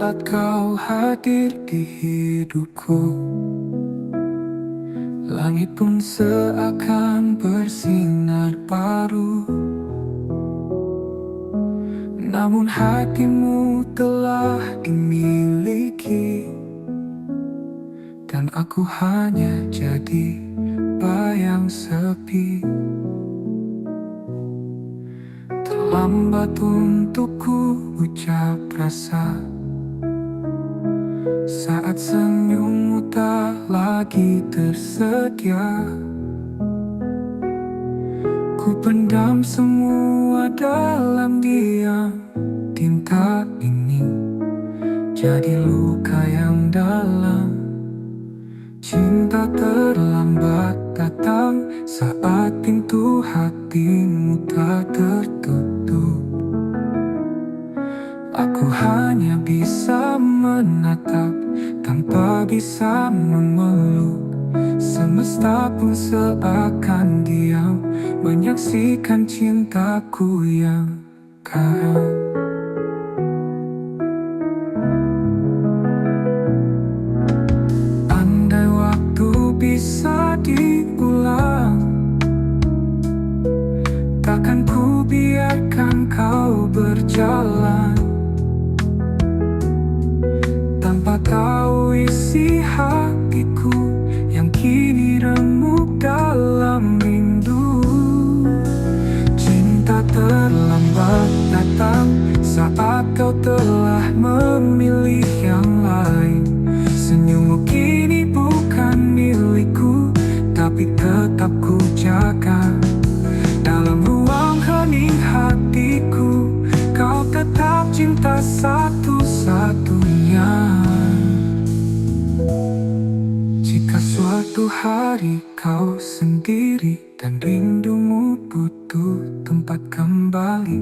saat kau hadir di hidupku, langit pun seakan bersinar baru. Namun hatimu telah dimiliki, dan aku hanya jadi bayang sepi. Terlambat untukku ucap rasa saat senyummu tak lagi tersedia. Ku pendam semua dalam diam. Tinta ini jadi luka yang dalam. Cinta terlambat datang saat pintu hatimu tak tertutup. Aku hanya bisa menatap tanpa bisa memeluk. Semesta pun seakan diam menyaksikan cintaku yang karam. Andai waktu bisa diulang, takkan ku biarkan kau berjalan tanpa tahu isi hatiku yang kini remuk dalam rindu. Cinta terlambat datang saat kau telah memilih yang lain. Senyummu kini bukan milikku, tapi tetap ku jaga. Dalam ruang hening hatiku, kau tetap cinta satu-satunya. Jika suatu hari kau sendiri dan rindumu butuh tempat kembali,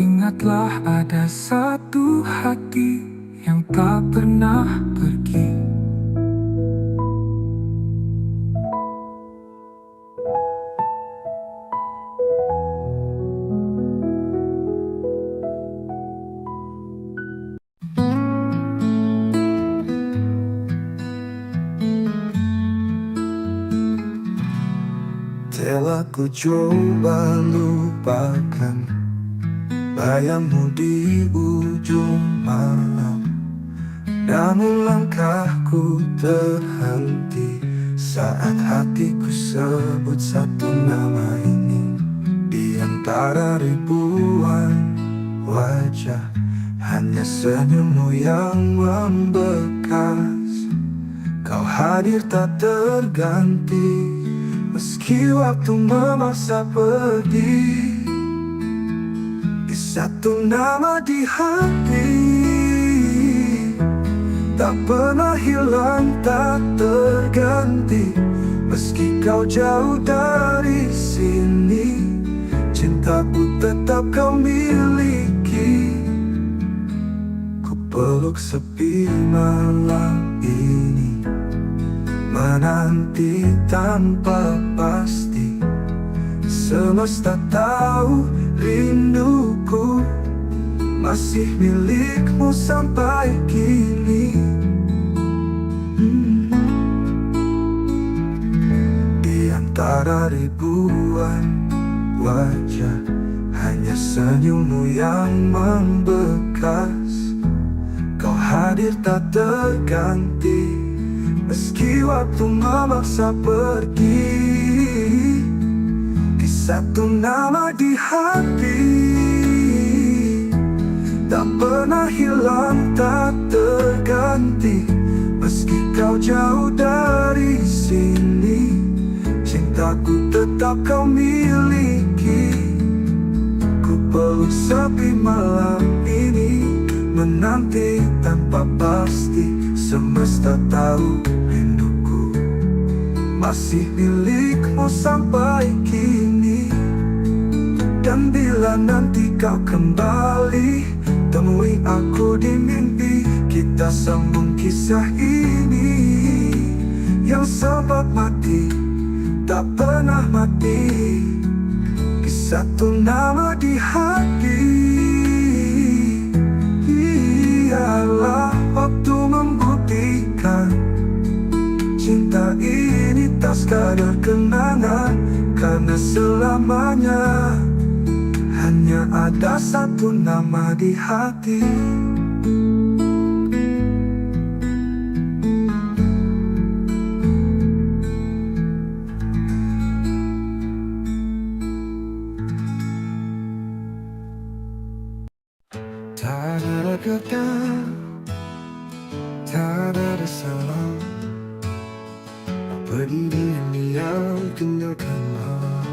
ingatlah ada satu hati yang tak pernah pergi. Telah ku coba lupakan bayangmu di ujung malam, namun langkahku terhenti saat hatiku sebut satu nama ini. Di antara ribuan wajah, hanya senyummu yang membekas. Kau hadir tak terganti, meski waktu memaksa pergi. Di satu nama di hati, tak pernah hilang, tak terganti. Meski kau jauh dari sini, cintaku tetap kau miliki. Ku peluk sepi malam ini, menanti tanpa pasti. Semesta tahu rinduku masih milikmu sampai kini. Di antara ribuan wajah, hanya senyummu yang membekas. Kau hadir tak terganti, meski waktu memaksa pergi. Di satu nama di hati, tak pernah hilang, tak terganti. Meski kau jauh dari sini, cintaku tetap kau miliki. Ku peluk sepi malam ini, menanti tanpa pasti. Semesta tahu rinduku masih milikmu sampai kini. Dan bila nanti kau kembali, temui aku di mimpi. Kita sambung kisah ini yang sempat mati, tak pernah mati. Di satu nama di hati, biarlah waktu membuktikan cinta ini tak sekadar kenangan, karena selamanya hanya ada satu nama di hati. Tak ada kata, tak ada salah, pergi diam-diam tinggalkanlah.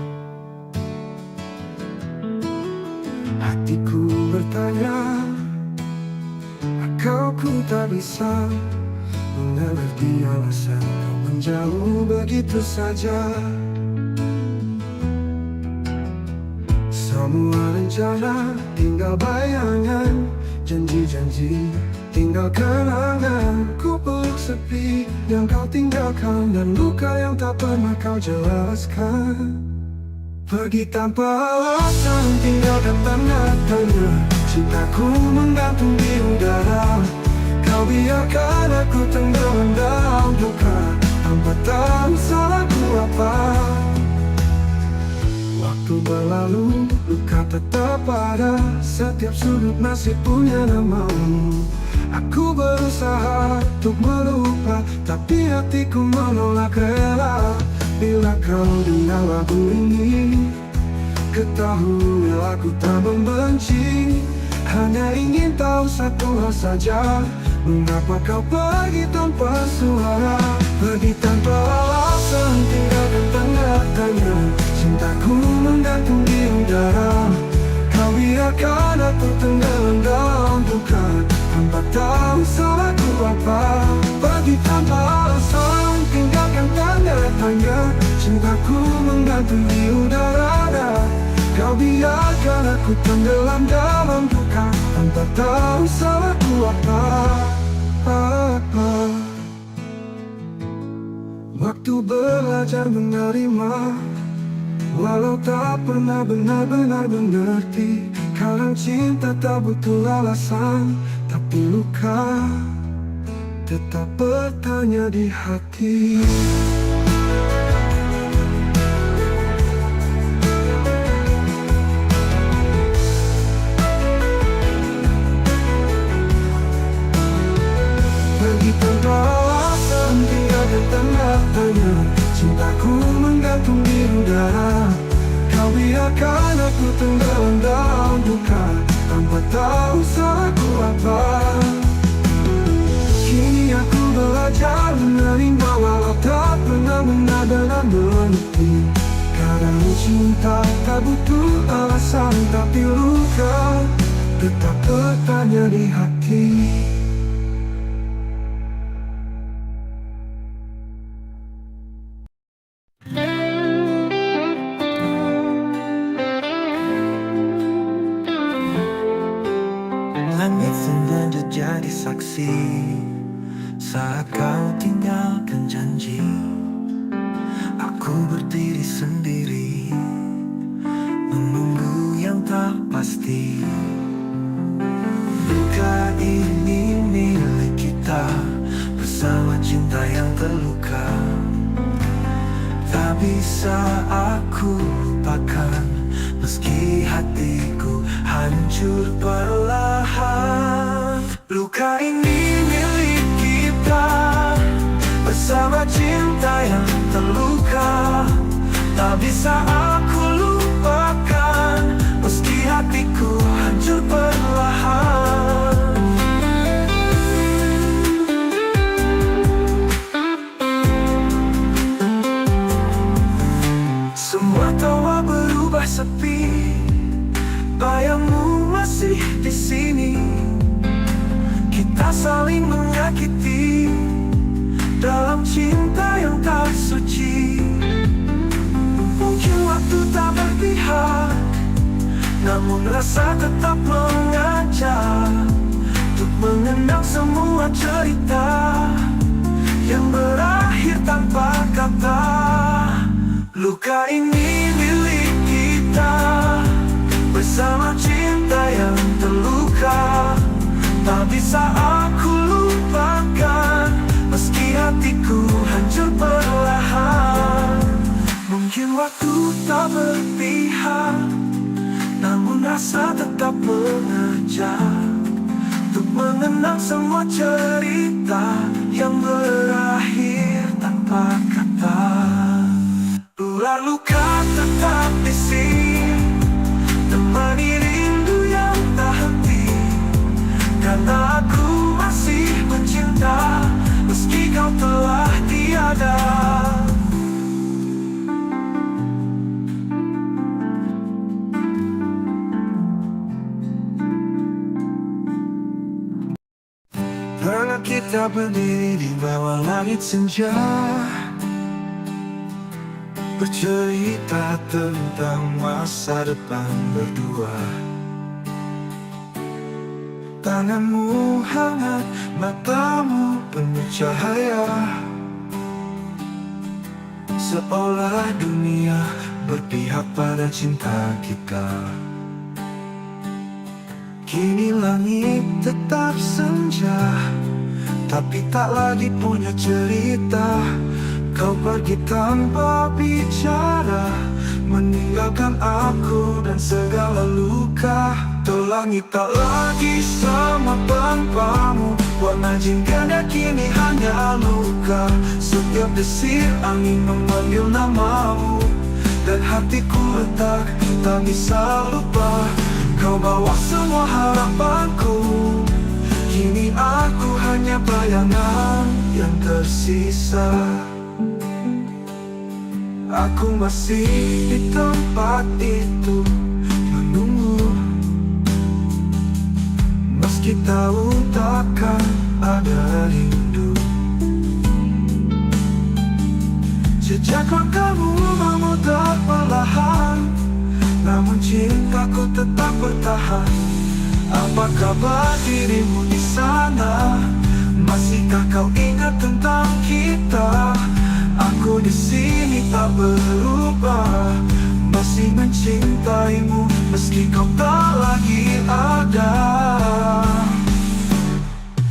Hatiku bertanya, kau ku tak bisa mengerti alasan kau menjauh begitu saja. Semua rencana tinggal bayangan, janji-janji tinggal kenangan. Ku peluk sepi yang kau tinggalkan, dan luka yang tak pernah kau jelaskan. Pergi tanpa alasan, tinggalkan tanda tanya. Cintaku menggantung di udara, kau biarkan aku tenggelam dalam duka, tanpa tahu salahku apa. Waktu berlalu, luka tetap ada, setiap sudut masih punya namamu. Aku berusaha untuk melupa, tapi hatiku menolak rela. Bila kau dengar lagu ini, ketahui aku tak membenci. Hanya ingin tahu satu hal saja, mengapa kau pergi tanpa suara. Pergi tanpa alasan, tinggalkan tanda tanya. Cintaku menggantung di udara, kau biarkan aku tenggelam dalam duka, tanpa tahu salahku apa. Pergi tanpa alasan, tinggalkan tanda tanya. Cintaku menggantung di udara, kau biarkan aku tenggelam dalam duka, tanpa tahu salahku apa. Waktu belajar menerima, walau tak pernah benar-benar mengerti. Kadang cinta tak butuh alasan, tapi luka tetap bertanya di hati. Pergi tanpa alasan, tinggalkan tanda tanya. Cintaku menggantung di udara, kau biarkan aku tenggelam dalam duka, tanpa tahu salahku apa. Kini aku belajar menerima, walau tak pernah benar-benar mengerti. Kadang cinta tak butuh alasan, tapi luka tetap bertanya di hati. Langit sengaja jadi saksi saat kau tinggalkan janji. Aku berdiri sendiri, menunggu yang tak pasti. Luka ini milik kita, bersama cinta yang terluka. Tak bisa aku lupakan, meski hatiku hancur perlahan. Luka ini milik kita, bersama cinta yang terluka. Tak bisa aku lupakan, meski hatiku hancur perlahan. Semua tawa berubah sepi, bayangmu masih di sini. Kita saling menyakiti dalam cinta yang tak suci. Mungkin waktu tak berpihak, namun rasa tetap mengajak untuk mengenang semua cerita yang berakhir tanpa kata. Luka ini milik kita, bersama cinta yang terluka. Tak bisa aku lupakan, meski hatiku hancur perlahan. Mungkin waktu tak berpihak, namun rasa tetap mengajak untuk mengenang semua cerita yang berakhir tanpa kata. Ular luka tetap di sini, temani rindu yang tak henti. Karena aku masih mencinta, meski kau telah tiada. Pernah kita berdiri di bawah langit senja, bercerita tentang masa depan berdua. Tanganmu hangat, matamu penuh cahaya, seolah dunia berpihak pada cinta kita. Kini langit tetap senja, tapi tak lagi punya cerita. Kau pergi tanpa bicara, meninggalkan aku dan segala luka. Tuh langit tak lagi sama tanpamu, warna jingga kini hanya luka. Setiap desir angin memanggil namamu, dan hatiku retak, tak bisa lupa. Kau bawa semua harapanku, kini aku hanya bayangan yang tersisa. Aku masih di tempat itu menunggu, meski tahu takkan ada rindu. Jejak langkahmu memutar perlahan, namun cintaku tetap bertahan. Apa kabar dirimu di sana? Masihkah kau ingat tentang kita? Aku di sini tak berubah, masih mencintaimu meski kau tak lagi ada.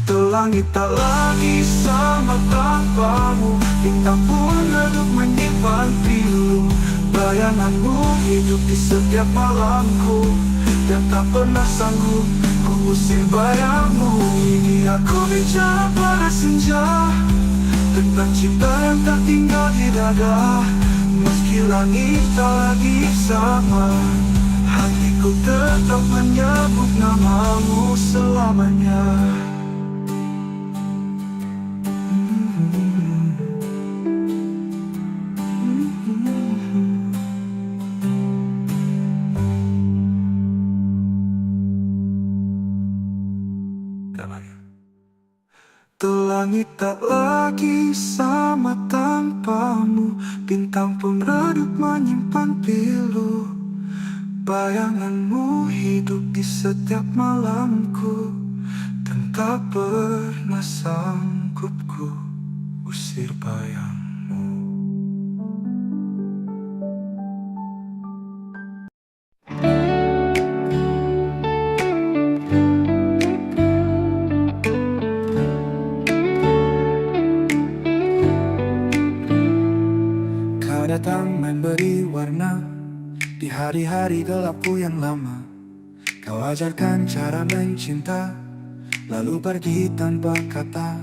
Tuh langit tak lagi sama tanpamu, bintang pun redup menyimpan pilu. Bayanganmu hidup di setiap malamku, dan tak pernah sanggup ku usir bayangmu. Ini aku bicara pada senja, tentang cinta yang tak tinggal di dada. Meski langit tak lagi sama, hatiku tetap menyebut namamu selamanya. Tuh langit tak lagi sama tanpamu, bintang pun redup menyimpan pilu. Bayanganmu hidup di setiap malamku, dan tak pernah sanggup ku usir bayangmu. Datang memberi warna di hari-hari gelapku yang lama. Kau ajarkan cara mencinta, lalu pergi tanpa kata.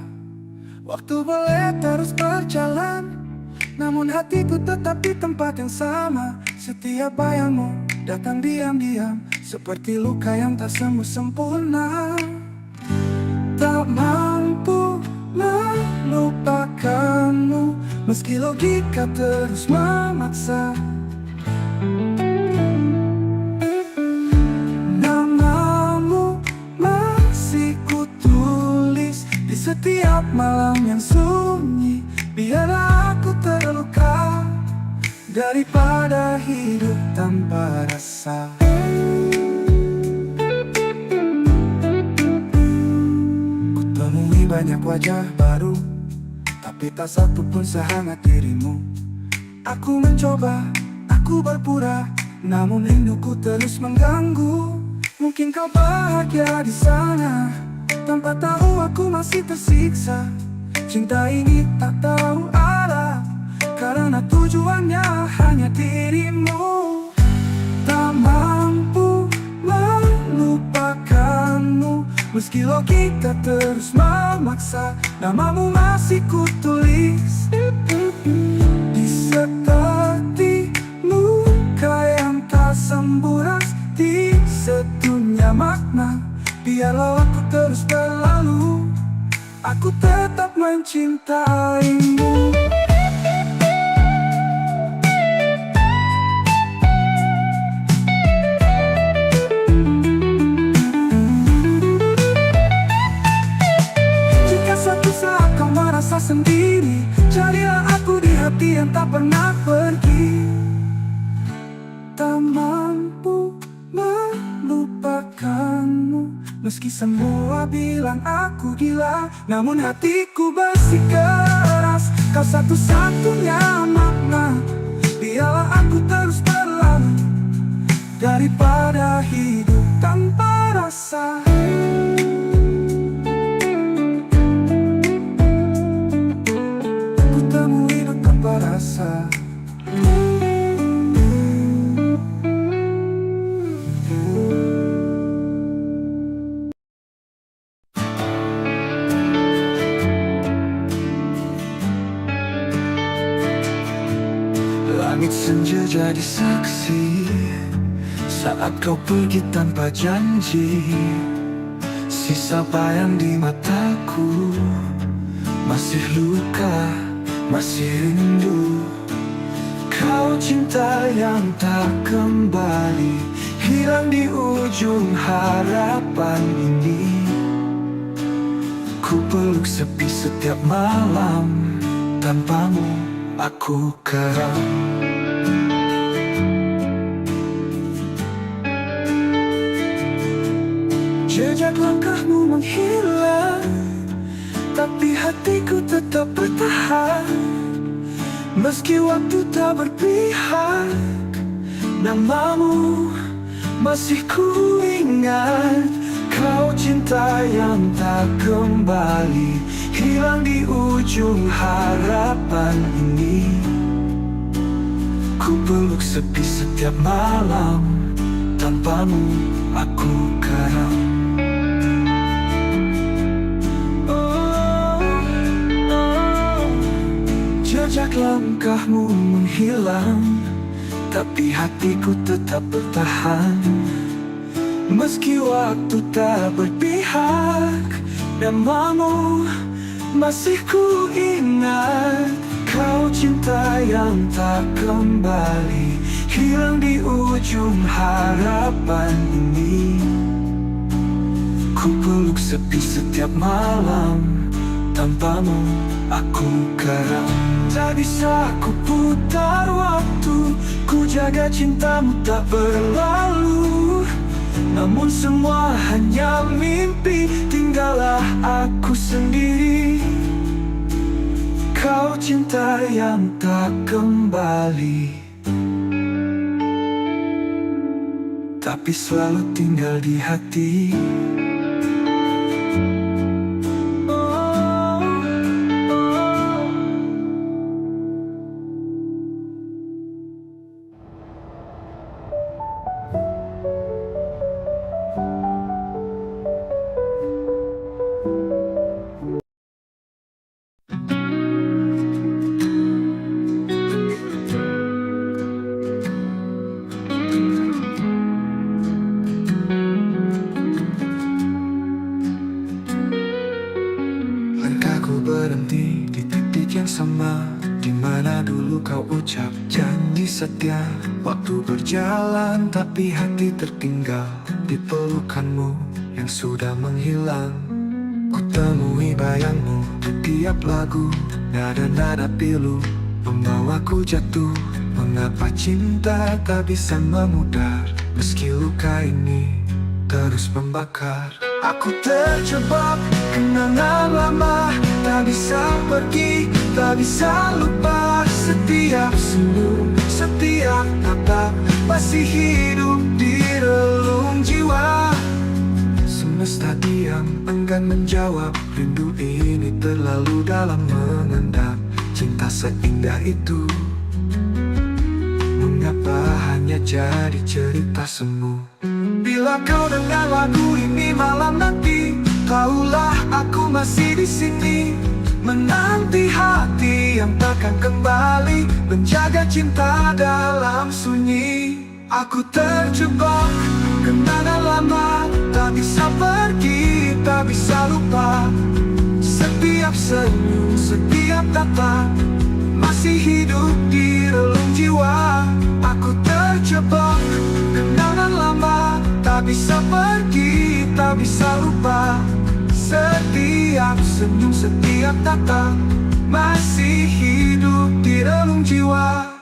Waktu boleh terus berjalan, namun hatiku tetap di tempat yang sama. Setiap bayangmu datang diam-diam, seperti luka yang tak sembuh sempurna. Tak mampu melupakanmu, meski logika terus memaksa. Namamu masih kutulis di setiap malam yang sunyi. Biar aku terluka daripada hidup tanpa rasa. Kutemui banyak wajah baru, tapi tak satu pun sehangat dirimu. Aku mencoba, aku berpura, namun rinduku terus mengganggu. Mungkin kau bahagia di sana, Tanpa tahu aku masih tersiksa. Cinta ini tak tahu arah, karena tujuannya hanya dirimu. Tak mampu melupakanmu, meski logika terus memaksa. Namamu masih kutulis di seperti luka yang tak sembuh, di sedunia makna. Biarlah aku terus berlalu, aku tetap mencintaimu. Jika suatu saat kau merasa sendiri, carilah aku di hati yang tak pernah pergi. Tak mampu melupakanmu, meski semua bilang aku gila, namun hatiku bersikeras. Kau satu-satunya makna. Biarlah aku terus berlalu, daripada hidup tanpa rasa. Ku temui hidup tanpa rasa. Langit senja jadi saksi saat kau pergi tanpa janji. Sisa bayang di mataku, masih luka, masih rindu. Kau cinta yang tak kembali, hilang di ujung harapan ini. Ku peluk sepi setiap malam, tanpamu aku keram. Jejak langkahmu menghilang, tapi hatiku tetap bertahan. Meski waktu tak berpihak, namamu masih ku ingat. Kau cinta yang tak kembali, hilang di ujung harapan ini. Ku peluk sepi setiap malam, tanpamu aku karam. Jejak langkahmu menghilang, tapi hatiku tetap bertahan. Meski waktu tak berpihak, namamu masih ku ingat. Kau cinta yang tak kembali, hilang di ujung harapan ini. Ku peluk sepi setiap malam, tanpamu aku karam. Tak bisa ku putar waktu, ku jaga cintamu tak berlalu. Namun semua hanya mimpi, tinggallah aku sendiri. Kau cinta yang tak kembali, tapi selalu tinggal di hati. Berhenti di titik yang sama, di mana dulu kau ucap janji setia. Waktu berjalan tapi hati tertinggal di pelukanmu yang sudah menghilang. Ku temui bayangmu di tiap lagu, nada-nada pilu membawaku jatuh. Mengapa cinta tak bisa memudar, meski luka ini terus membakar. Aku terjebak kenangan lama, tak bisa pergi, tak bisa lupa. Setiap senyum, setiap tatap masih hidup di relung jiwa. Semesta diam, enggan menjawab. Rindu ini terlalu dalam mengendap. Cinta seindah itu, mengapa hanya jadi cerita semu? Bila kau dengar lagu ini malam nanti, tahulah aku masih di sini, menanti hati yang takkan kembali, menjaga cinta dalam sunyi. Aku terjebak kenangan lama, tak bisa pergi, tak bisa lupa. Setiap senyum, setiap tatap masih hidup di relung jiwa. Aku terjebak kenangan lama, tak bisa pergi, tak bisa lupa. Setiap senyum, setiap tatap masih hidup di relung jiwa.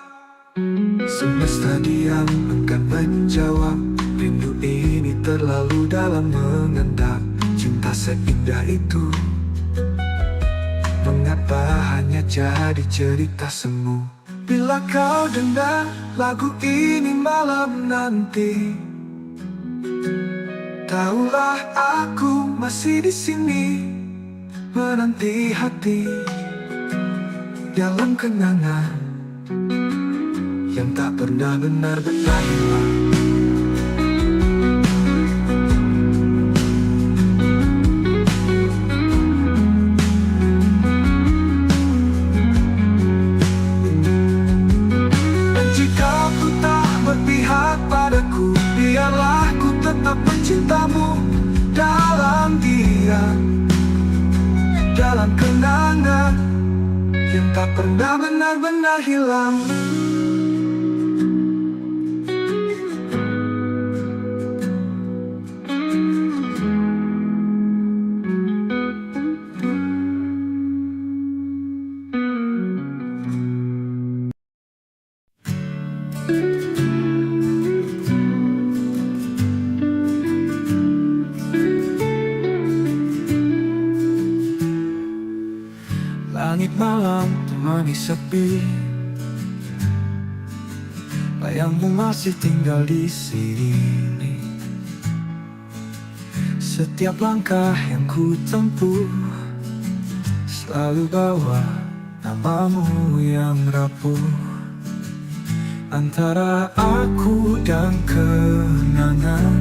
Semesta diam, enggan menjawab. Rindu ini terlalu dalam mengendap. Cinta seindah itu, mengapa hanya jadi cerita semu? Bila kau dengar lagu ini malam nanti, tahulah aku masih di sini, menanti hati dalam kenangan yang tak pernah benar-benar hilang. Dan jika ku tak berpihak padaku, biarlah ku tetap mencintamu dalam diam, dalam kenangan yang tak pernah benar-benar hilang. Langit malam temani sepi, bayangmu masih tinggal di sini. Setiap langkah yang ku tempuh selalu bawa namamu yang rapuh. Antara aku dan kenangan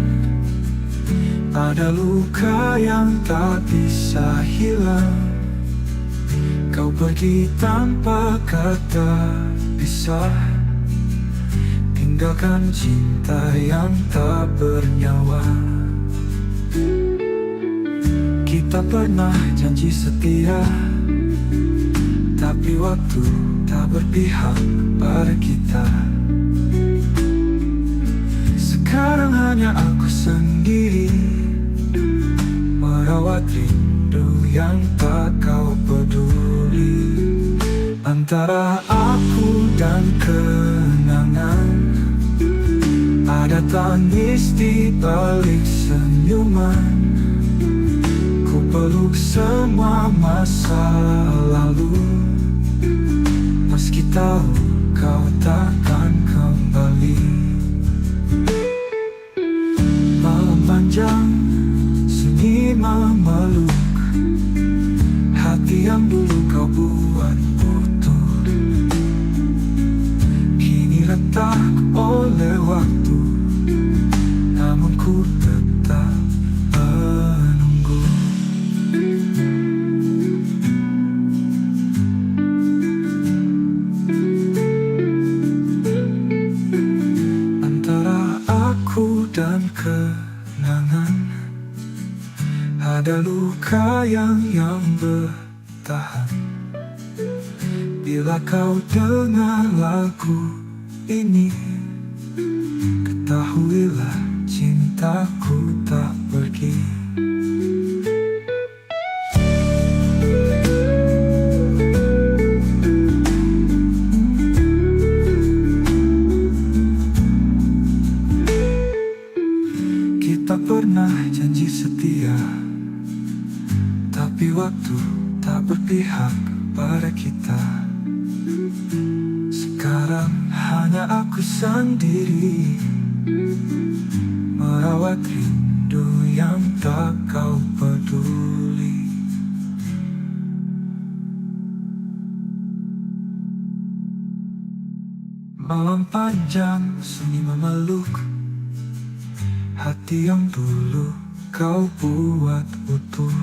ada luka yang tak bisa hilang. Kau pergi tanpa kata pisah, tinggalkan cinta yang tak bernyawa. Kita pernah janji setia, tapi waktu tak berpihak pada kita. Sekarang hanya aku sendiri, merawat rindu yang tak kau peduli. Antara aku dan kenangan ada tangis di balik senyuman. Ku peluk semua masa lalu, meski tahu kau takkan kembali. Malam panjang, sunyi memeluk hati yang dulu kau buat utuh. Kini retak oleh waktu, namun ku tetap menunggu. Antara aku dan kenangan ada luka yang bertahan. Bila kau dengar lagu ini, ketahuilah cintaku tak pergi. Kita pernah janji setia, tapi waktu tak berpihak pada kita. Sekarang hanya aku sendiri, merawat rindu rindu yang tak kau peduli. Malam panjang sunyi memeluk hati yang dulu kau buat utuh.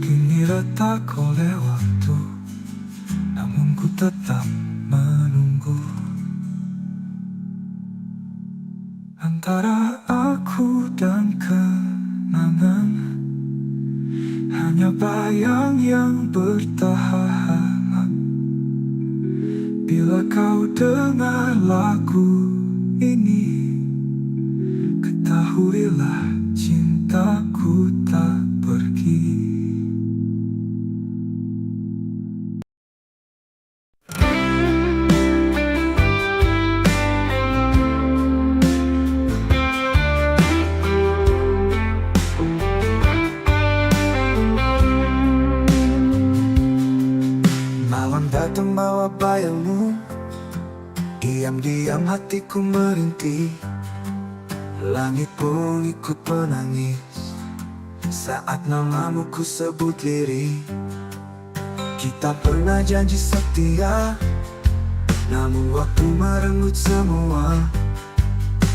Kini retak oleh waktu, namun ku tetap menunggu. Antara aku dan kenangan, hanya bayang yang bertahan. Bila kau dengar lagu ini, ketahuilah cintaku tak pergi. Malam datang bawa bayangmu, diam-diam hatiku merintih. Langit pun ikut menangis saat namamu ku sebut lirih. Kita pernah janji setia, namun waktu merenggut semua.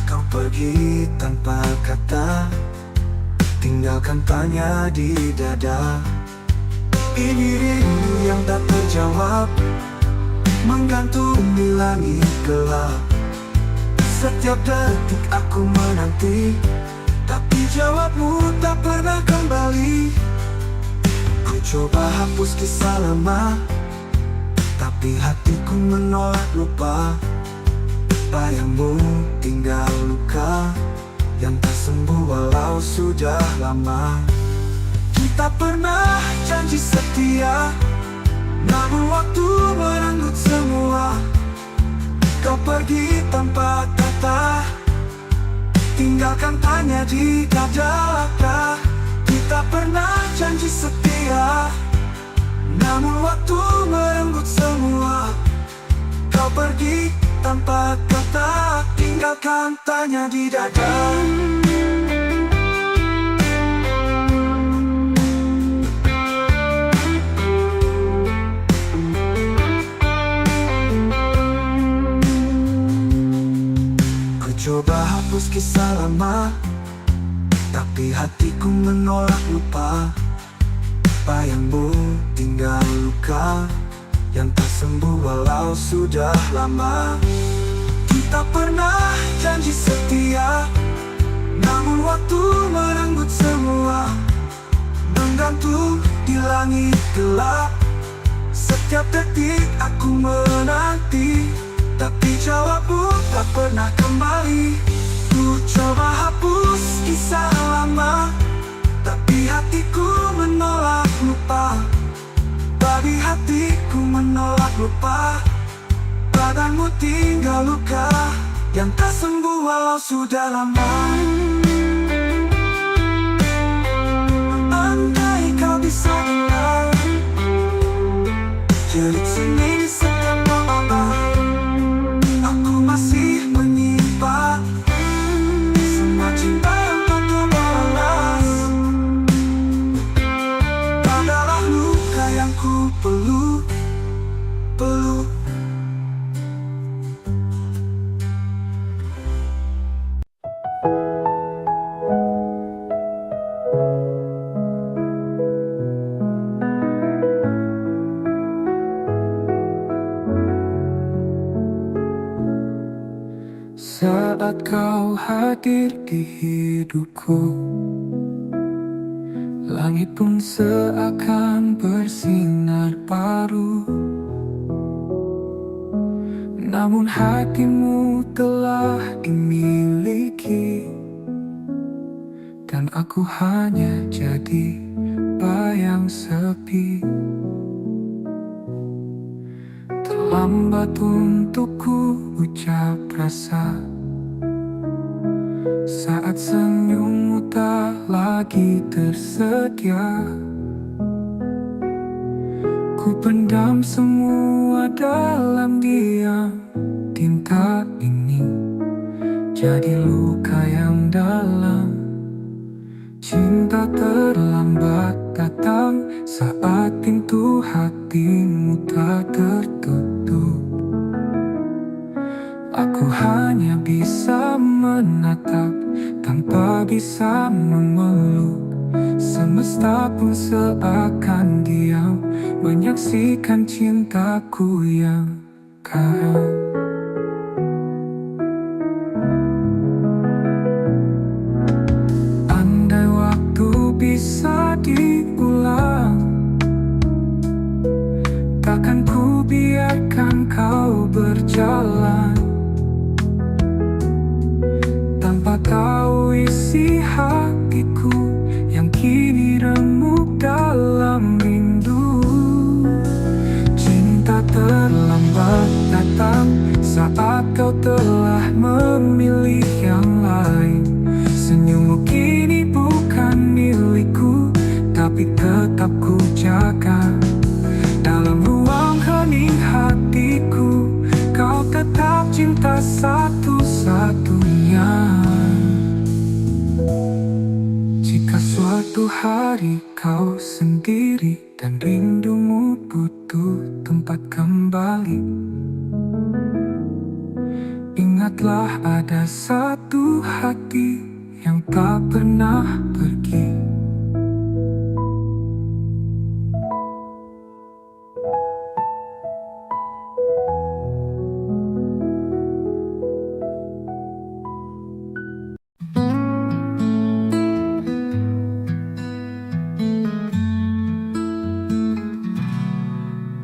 Kau pergi tanpa kata, tinggalkan tanya di dada. Ini rindu yang tak terjawab, menggantung di langit gelap. Setiap detik aku menanti, tapi jawabmu tak pernah kembali. Ku coba hapus kisah lama, tapi hatiku menolak lupa. Bayangmu tinggal luka yang tak sembuh walau sudah lama. Kita pernah janji setia, namun waktu merenggut semua. Kau pergi tanpa kata, tinggalkan tanya di dada. Kita pernah janji setia, namun waktu merenggut semua. Kau pergi tanpa kata, tinggalkan tanya di dada. Coba hapus kisah lama, tapi hatiku menolak lupa. Bayangmu tinggal luka yang tak sembuh walau sudah lama. Kita pernah janji setia, namun waktu merenggut semua. Menggantung di langit gelap, setiap detik aku menanti, tapi jawabmu tak pernah kembali. Ku coba hapus kisah lama, tapi hatiku menolak lupa. Babi hatiku menolak lupa. Badanmu tinggal luka yang tak sembuh walau sudah lama. Andai kau bisa dengar jerit seni di setiap malam, aku masih menyimpan semua cinta yang tak terbalas. Adalah luka yang ku peluk. Saat kau hadir di hidupku, langit pun seakan bersinar baru. Namun hatimu telah dimiliki, dan aku hanya jadi bayang sepi. Terlambat untuk ku ucap rasa saat senyummu tak lagi tersedia. Ku pendam semua dalam diam. Tinta ini jadi luka yang dalam. Cinta terlambat datang saat pintu hatimu tak tertutup. Aku hanya bisa menatap tanpa bisa memeluk. Semesta pun seakan diam menyaksikan cintaku yang karam. Andai waktu bisa diulang, takkan ku biarkan kau berjalan tanpa tahu isi hatiku yang kini remuk dalam rindu. Cinta terlambat datang saat kau telah memilih yang lain. Senyummu kini bukan milikku, tapi tetap ku jaga. Dalam ruang hening hatiku, kau tetap cinta satu-satunya. Jika suatu hari kau sendiri dan rindumu butuh tempat kembali, ingatlah ada satu hati yang tak pernah pergi.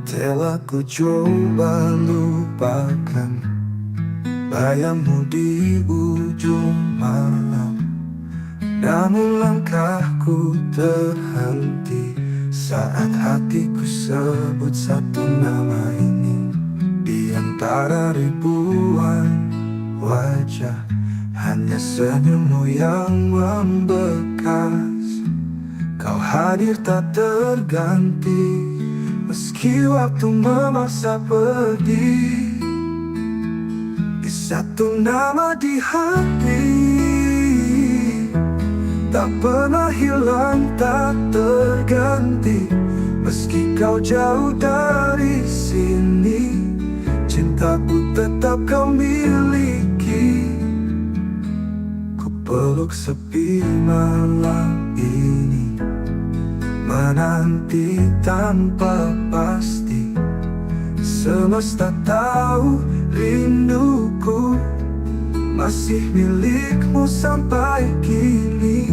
Telah ku coba lupakan bayangmu di ujung malam, namun langkahku terhenti saat hatiku sebut satu nama ini. Di antara ribuan wajah, hanya senyummu yang membekas. Kau hadir tak terganti, meski waktu memaksa pergi. Di satu nama di hati, tak pernah hilang, tak terganti. Meski kau jauh dari sini, cintaku tetap kau miliki. Ku peluk sepi malam ini, menanti tanpa pasti. Semesta tahu rinduku masih milikmu sampai kini.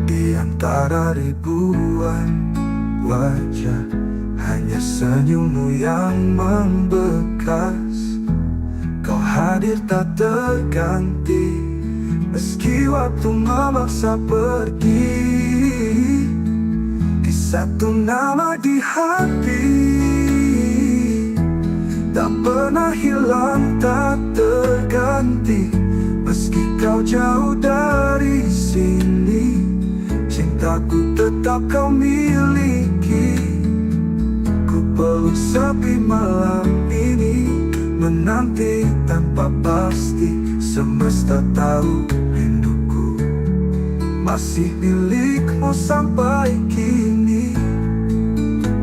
Di antara ribuan wajah, hanya senyummu yang membekas. Kau hadir tak terganti, meski waktu memaksa pergi. Di satu nama di hati, tak pernah hilang, tak terganti. Meski kau jauh dari sini, cintaku tetap kau miliki. Ku peluk sepi malam ini, menanti tanpa pasti. Semesta tahu rinduku masih milikmu sampai kini.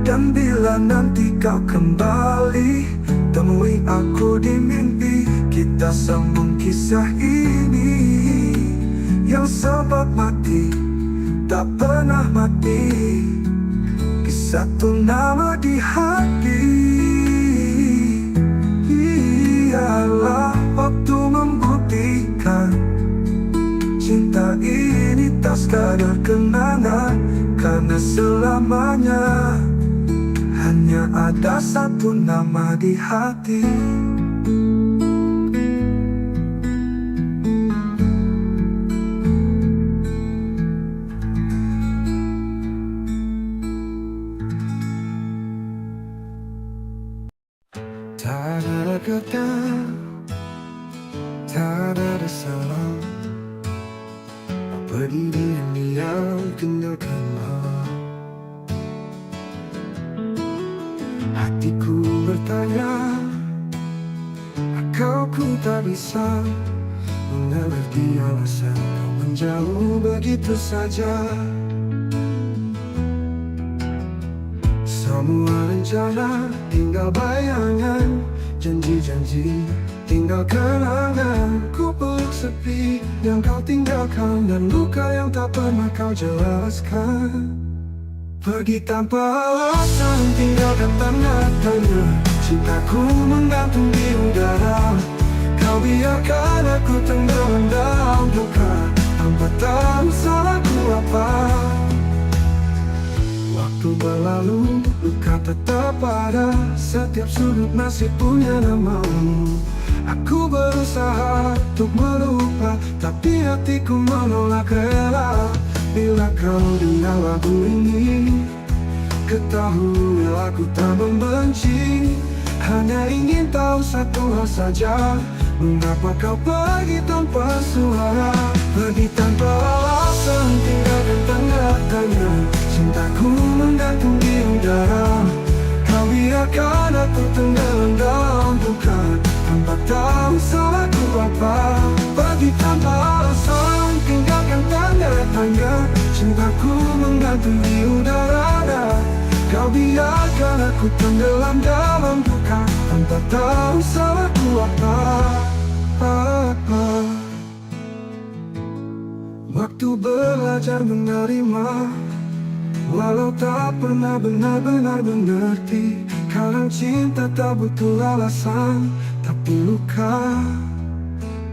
Dan bila nanti kau kembali, temui aku di mimpi. Kita sambung kisah ini yang sempat mati, tak pernah mati. Di satu nama di hati, ialah waktu membuktikan cinta ini tak sekadar kenangan. Karena selamanya hanya ada satu nama di hati. Tak ada kata, tak ada salah. Berdiri diam, tinggalkanlah. Hatiku bertanya, aku tak bisa mengerti alasan kau menjauh begitu saja. Semua rencana tinggal bayangan, janji-janji tinggal kenangan. Ku peluk sepi yang kau tinggalkan, dan luka yang tak pernah kau jelaskan. Pergi tanpa alasan, tinggalkan tanda tanya. Cintaku menggantung di udara. Kau biarkan aku tenggelam dalam duka, tanpa tahu salahku apa. Waktu berlalu, luka tetap ada. Setiap sudut masih punya namamu. Aku berusaha untuk melupa, tapi hatiku menolak rela. Bila kau dengar lagu ini, ketahui aku tak membenci. Hanya ingin tahu satu hal saja, mengapa kau pergi tanpa suara? Pergi tanpa alasan, tinggalkan tanda tanya. Cintaku menggantung di udara. Kau biarkan aku tenggelam dalam duka, tanpa tahu salahku apa. Pergi tanpa alasan, tinggalkan tanda tanya. Cintaku menggantung di udara. Kau biarkan aku tenggelam dalam duka, tanpa tahu salahku apa. Waktu belajar menerima, walau tak pernah benar-benar mengerti. Kadang cinta tak butuh alasan, tapi luka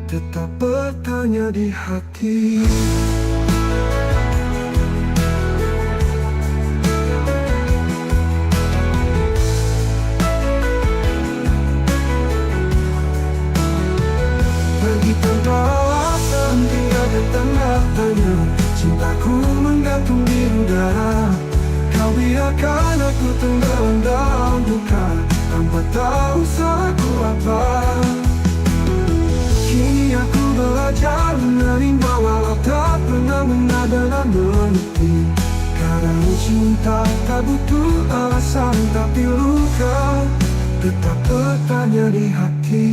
tetap bertanya di hati. Pergi tanpa alasan, tinggalkan tanda tanya. Cintaku menggantung di udara. Kau biarkan aku tenggelam dalam duka, tanpa tahu salahku apa. Kini aku belajar menerima, walau tak pernah benar-benar mengerti. Kadang cinta tak butuh alasan, tapi luka tetap bertanya di hati.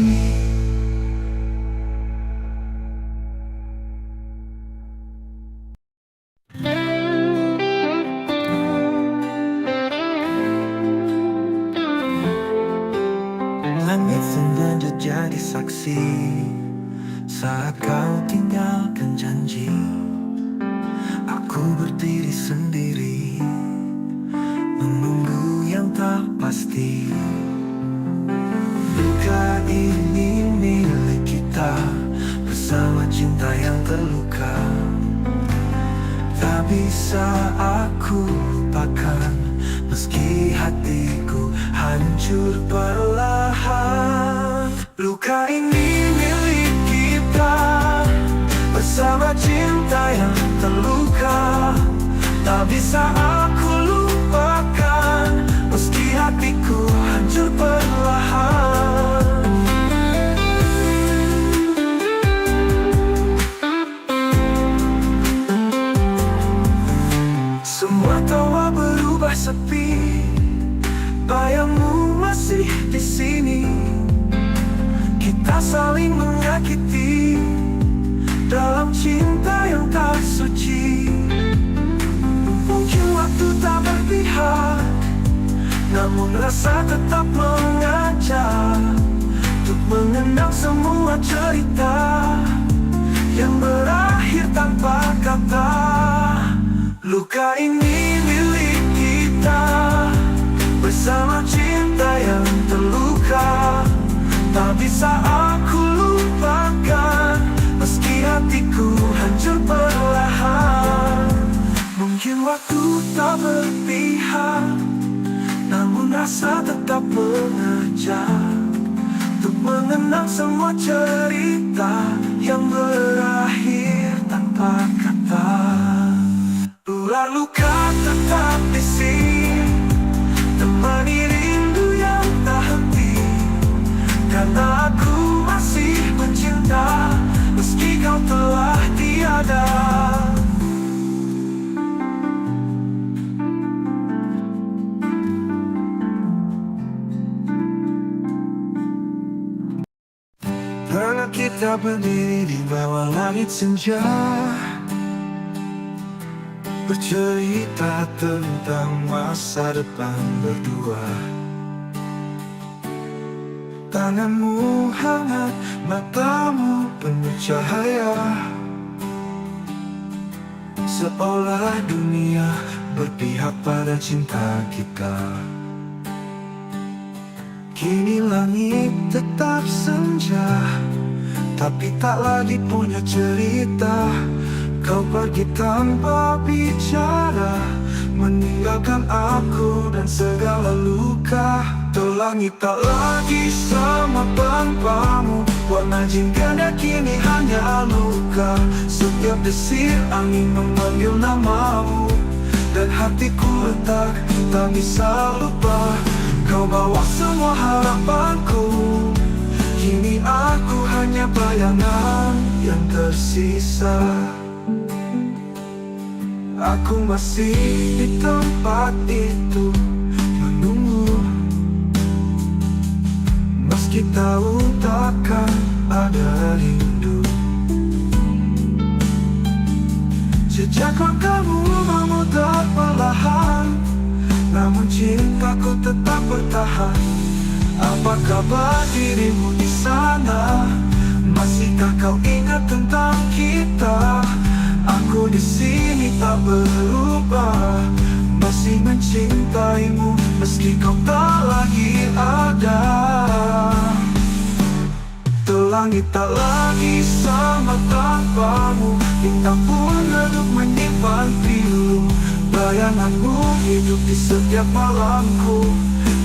Langit sengaja jadi saksi saat kau tinggalkan janji. Aku berdiri sendiri, menunggu yang tak pasti. Luka ini milik kita, bersama cinta yang terluka. Tak bisa aku lupakan, meski hatiku hancur perlahan. Luka ini milik kita, bersama cinta yang terluka. Tak bisa aku lupakan, meski hatiku hancur perlahan. Semua tawa berubah sepi, bayangmu masih di sini. Kita saling menyakiti dalam cinta yang tak suci. Mungkin waktu tak berpihak, namun rasa tetap mengajak untuk mengenang semua cerita yang berakhir tanpa kata. Luka ini milik kita, bersama cinta yang terluka. Tak bisa aku lupakan, meski hatiku hancur perlahan. Mungkin waktu tak berpihak, namun rasa tetap mengajak untuk mengenang semua cerita yang berakhir tanpa kata. Ular luka tetap di sini, temani rindu yang tak henti. Karena aku masih mencinta, meski kau telah tiada. Kita berdiri di bawah langit senja, bercerita tentang masa depan berdua. Tanganmu hangat, matamu penuh cahaya, seolah dunia berpihak pada cinta kita. Kini langit tetap senja, tapi tak lagi punya cerita. Kau pergi tanpa bicara, meninggalkan aku dan segala luka. Tuh langit tak lagi sama tanpamu, warna jingga kini hanya luka. Setiap desir angin memanggil namamu, dan hatiku retak, tak bisa lupa. Kau bawa semua harapanku, kini aku hanya bayangan yang tersisa. Aku masih di tempat itu menunggu, meski tahu takkan ada rindu. Jejak langkahmu memudar perlahan, namun cintaku tetap bertahan. Apa kabar dirimu di sana? Masihkah kau ingat tentang kita? Aku di sini tak berubah, masih mencintaimu meski kau tak lagi ada. Tuh langit tak lagi sama tanpamu, bintang pun redup menyimpan pilu. Bayanganmu hidup di setiap malamku,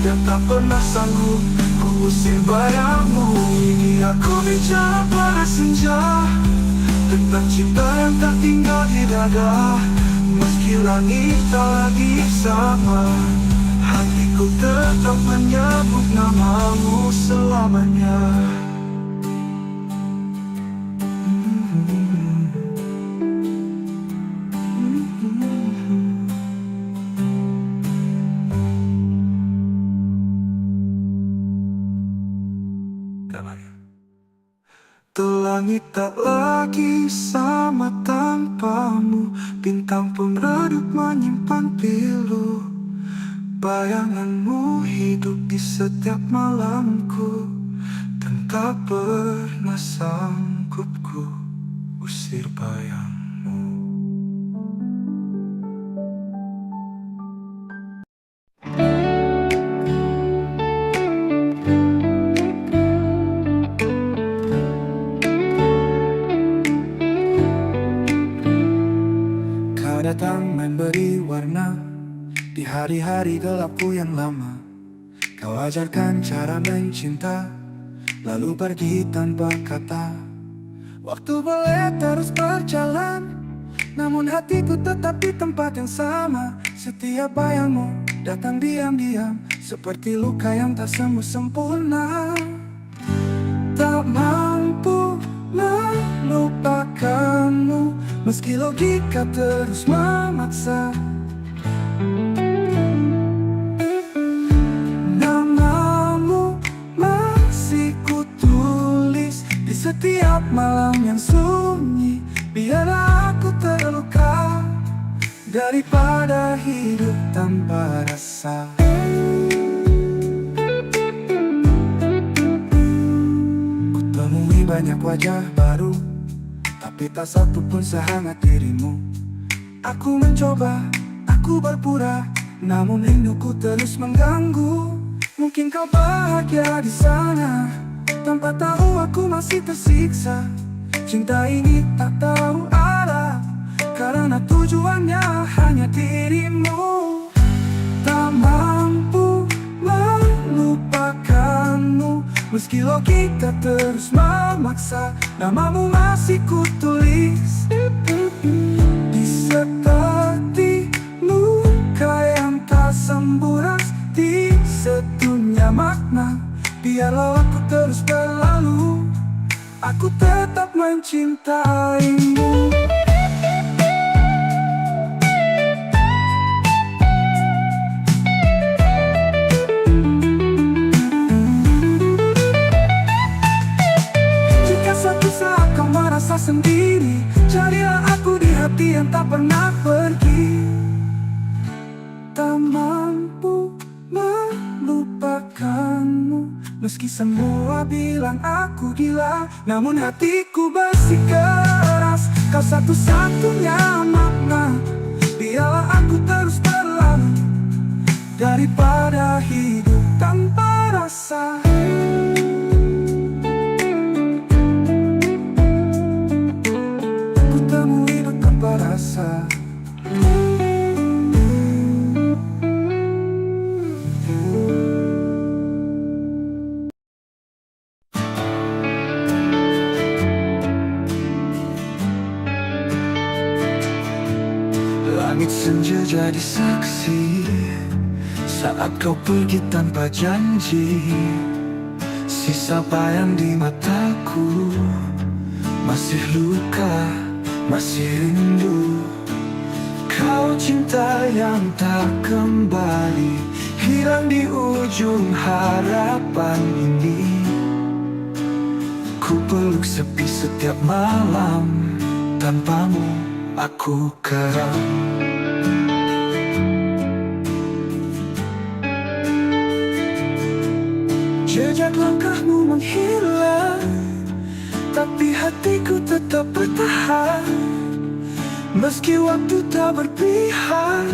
dan tak pernah sanggup ku usir bayangmu. Ini aku bicara pada senja, tentang cinta yang tak tinggal di dada. Meski langit tak lagi sama, hatiku tetap menyebut namamu selamanya. Tuh langit tak lagi sama tanpamu, bintang pun redup menyimpan pilu. Bayanganmu hidup di setiap malamku, dan tak pernah sanggup ku usir bayangmu. Datang memberi warna di hari-hari gelapku yang lama. Kau ajarkan cara mencinta, lalu pergi tanpa kata. Waktu boleh terus berjalan, namun hatiku tetap di tempat yang sama. Setiap bayangmu datang diam-diam, seperti luka yang tak sembuh sempurna. Tak mampu melupakanmu, meski logika terus memaksa. Namamu masih kutulis di setiap malam yang sunyi. Biar aku terluka daripada hidup tanpa rasa. Kutemui banyak wajah baru, tapi tak satu pun sehangat dirimu. Aku mencoba, aku berpura, namun rinduku terus mengganggu. Mungkin kau bahagia di sana, tanpa tahu aku masih tersiksa. Cinta ini tak tahu arah, karena tujuannya hanya dirimu. Tak mampu melupakanmu, meski logika terus memaksa. Namamu masih kutulis di seperti luka yang tak sembuh, di sedunia makna. Biarlah aku terus berlalu, aku tetap mencintaimu. Semua bilang aku gila, namun hatiku bersikeras. Kau satu-satunya makna. Biarlah aku terus terlalu daripada hidup tanpa rasa. Ku temui hidup tanpa rasa. Langit senja jadi saksi saat kau pergi tanpa janji. Sisa bayang di mataku, masih luka, masih rindu. Kau cinta yang tak kembali, hilang di ujung harapan ini. Ku peluk sepi setiap malam, tanpamu aku karam. Jejak langkahmu menghilang, tapi hatiku tetap bertahan. Meski waktu tak berpihak,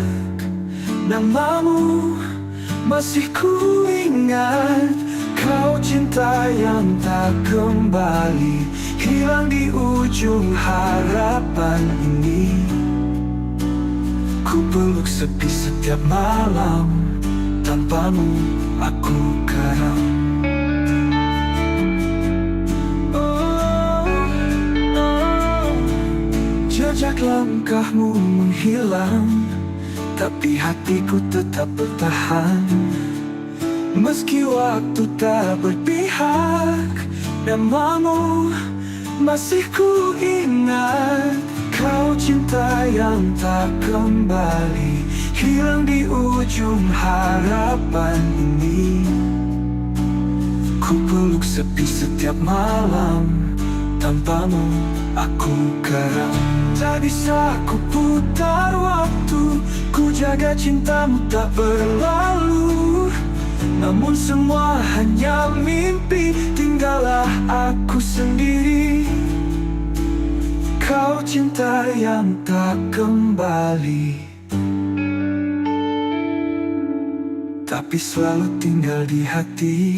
namamu masih ku ingat. Kau cinta yang tak kembali, hilang di ujung harapan ini. Ku peluk sepi setiap malam, tanpamu aku karam. Jejak langkahmu menghilang, tapi hatiku tetap bertahan. Meski waktu tak berpihak, namamu masih ku ingat. Kau cinta yang tak kembali, hilang di ujung harapan ini. Ku peluk sepi setiap malam, tanpamu aku karam. Tak bisa ku putar waktu, ku jaga cintamu tak berlalu. Namun semua hanya mimpi, tinggallah aku sendiri. Kau cinta yang tak kembali, tapi selalu tinggal di hati.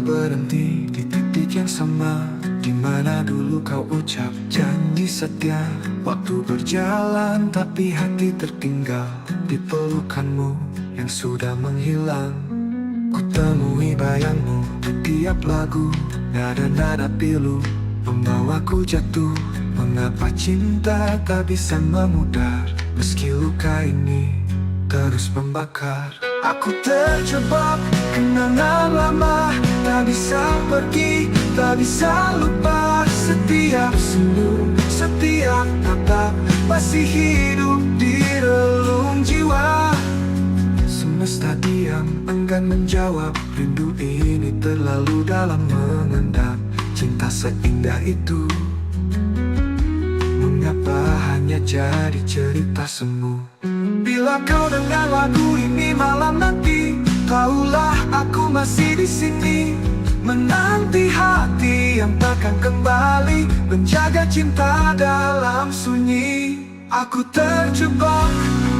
Berhenti di titik yang sama, di mana dulu kau ucap janji setia. Waktu berjalan tapi hati tertinggal di pelukanmu yang sudah menghilang. Ku temui bayangmu di tiap lagu, nada-nada pilu membawaku jatuh. Mengapa cinta tak bisa memudar, meski luka ini terus membakar. Aku terjebak kenangan lama, tak bisa pergi, tak bisa lupa. Setiap senyum, setiap tatap masih hidup di relung jiwa. Semesta diam, enggan menjawab. Rindu ini terlalu dalam mengendap. Cinta seindah itu, mengapa hanya jadi cerita semu? Bila kau dengar lagu ini malam nanti, tahulah aku masih di sini, menanti hati yang takkan kembali, menjaga cinta dalam sunyi. Aku terjebak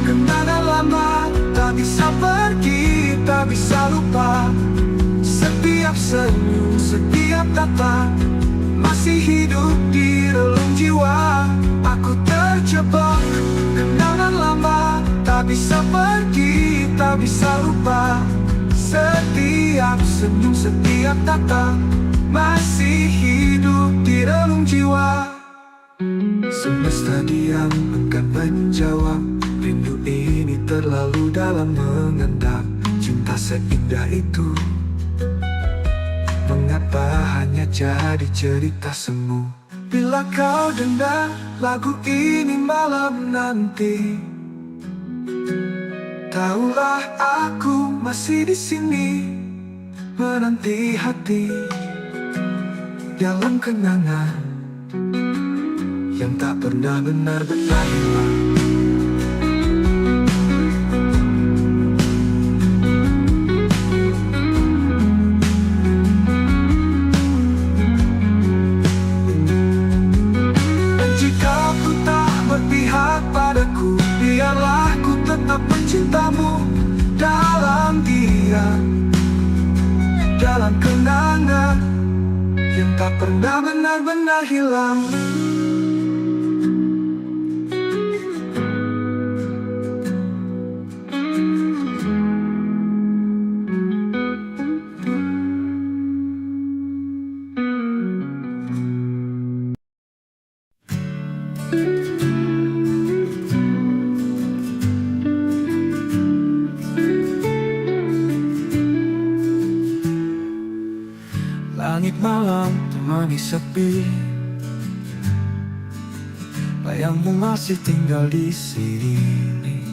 kenangan lama, tak bisa pergi, tak bisa lupa. Setiap senyum, setiap tatap masih hidup di relung jiwa. Aku terjebak kenangan lama, tak bisa pergi, tak bisa lupa. Setiap senyum, setiap tatap masih hidup di relung jiwa. Semesta diam, enggan menjawab. Rindu ini terlalu dalam mengendap. cinta seindah itu? Mengapa hanya jadi cerita semu? Bila kau dengar lagu ini malam nanti, tahulah aku masih di sini menanti hati dalam kenangan yang tak pernah benar-benar hilang. Dan jika ku tak berpihak padaku, biarlah ku tetap mencintamu dalam diam, dalam kenangan yang tak pernah benar-benar hilang. Langit malam temani sepi, bayangmu masih tinggal di sini.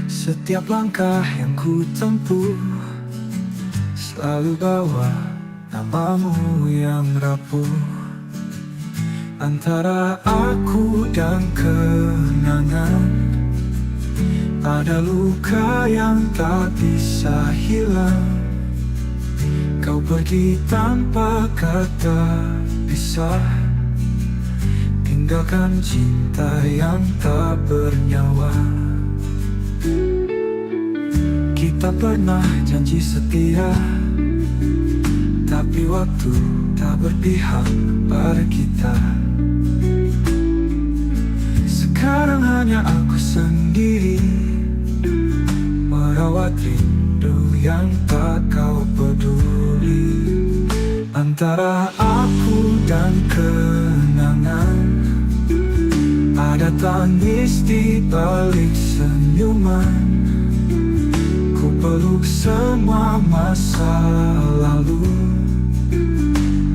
Setiap langkah yang ku tempuh selalu bawa namamu yang rapuh. Antara aku dan kenangan ada luka yang tak bisa hilang. Kau pergi tanpa kata pisah, tinggalkan cinta yang tak bernyawa. Kita pernah janji setia, tapi waktu tak berpihak pada kita. Sekarang hanya aku sendiri merawat rindu yang tak kau peduli. Antara aku dan kenangan ada tangis di balik senyuman. Ku peluk semua masa lalu,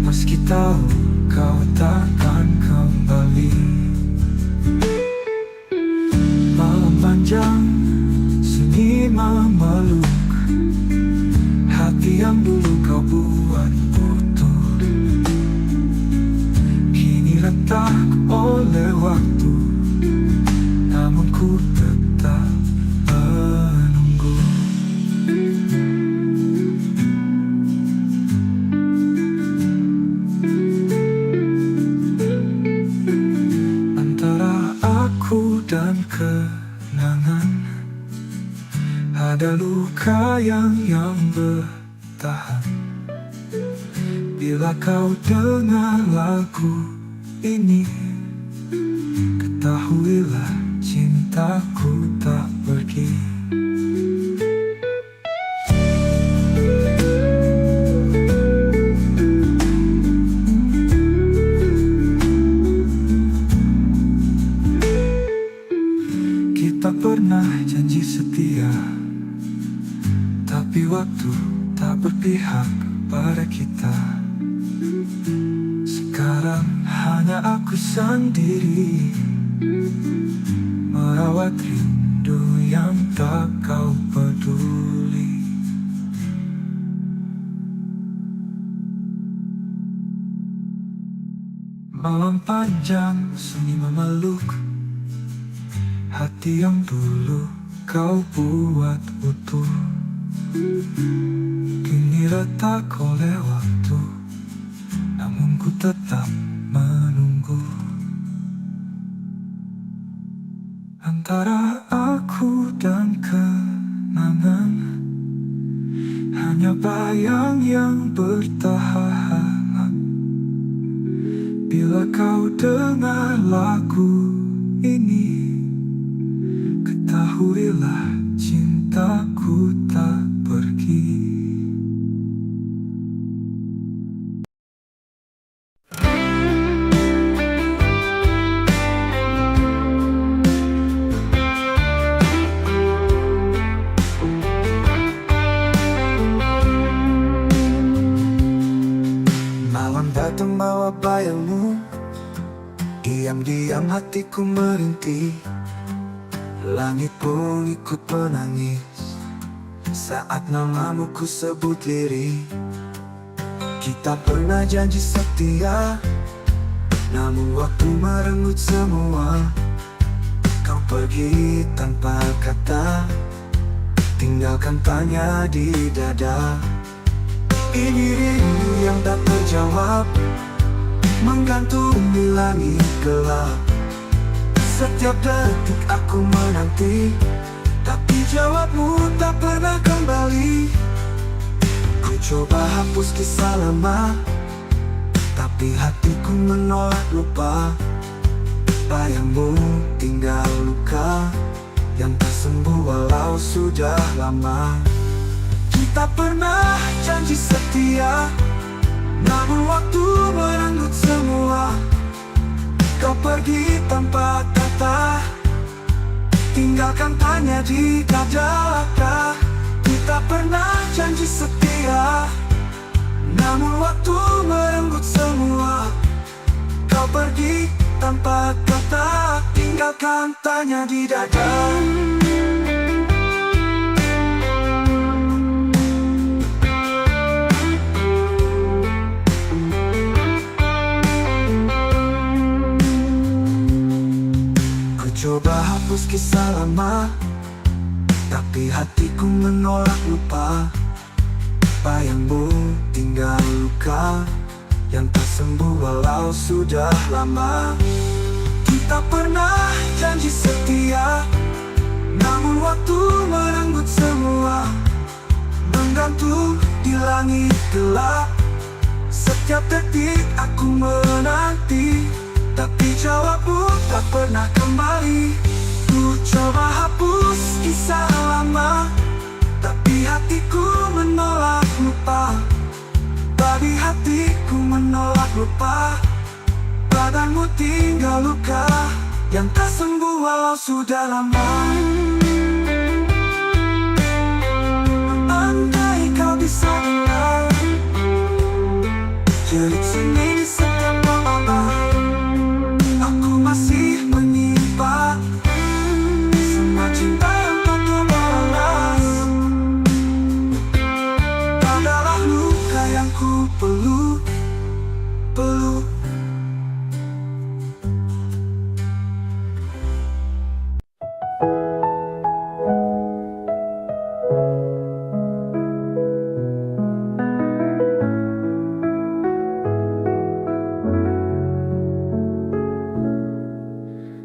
meski tahu kau takkan kembali. Malam panjang sunyi memeluk hati yang dulu kau buat utuh, kini retak oleh waktu, namun ku tetap menunggu. Antara aku dan kenangan ada luka yang bertahan. Bila kau dengar lagu ini, ketahuilah cintaku tak pergi. Kita pernah janji setia, tapi waktu tak berpihak pada kita. Sekarang hanya aku sendiri merawat rindu yang tak kau peduli. Malam panjang sunyi memeluk hati yang dulu kau buat utuh, kini retak oleh waktu, namun ku tetap menunggu. Antara aku dan kenangan hanya bayang yang bertahan. Bila kau dengar lagu ini, ketahuilah cintaku tak pergi. Diam-diam hatiku merintih, langit pun ikut menangis saat namamu ku sebut lirih. Kita pernah janji setia, namun waktu merenggut semua. Kau pergi tanpa kata, tinggalkan tanya di dada. Ini rindu yang tak terjawab, menggantung di langit gelap. Setiap detik aku menanti, tapi jawabmu tak pernah kembali. Ku coba hapus kisah lama, tapi hatiku menolak lupa. Bayangmu tinggal luka yang tak sembuh walau sudah lama. Kita pernah janji setia, namun waktu merenggut semua. Kau pergi tanpa kata, tinggalkan tanya di dada. Kita pernah janji setia, namun waktu merenggut semua. Kau pergi tanpa kata, tinggalkan tanya di dada. Coba hapus kisah lama, tapi hatiku menolak lupa. Bayangmu tinggal luka yang tak sembuh walau sudah lama. Kita pernah janji setia, namun waktu merenggut semua. Menggantung di langit gelap, setiap detik aku menanti, tapi jawabmu tak pernah kembali. Ku coba hapus kisah lama, tapi hatiku menolak lupa. Babi hatiku menolak lupa. Badanmu tinggal luka yang tak sembuh walau sudah lama. Andai kau bisa dengar jerit seni di setiap malam, aku masih menyimpan semua cinta yang tak terbalas. Adalah luka yang ku peluk.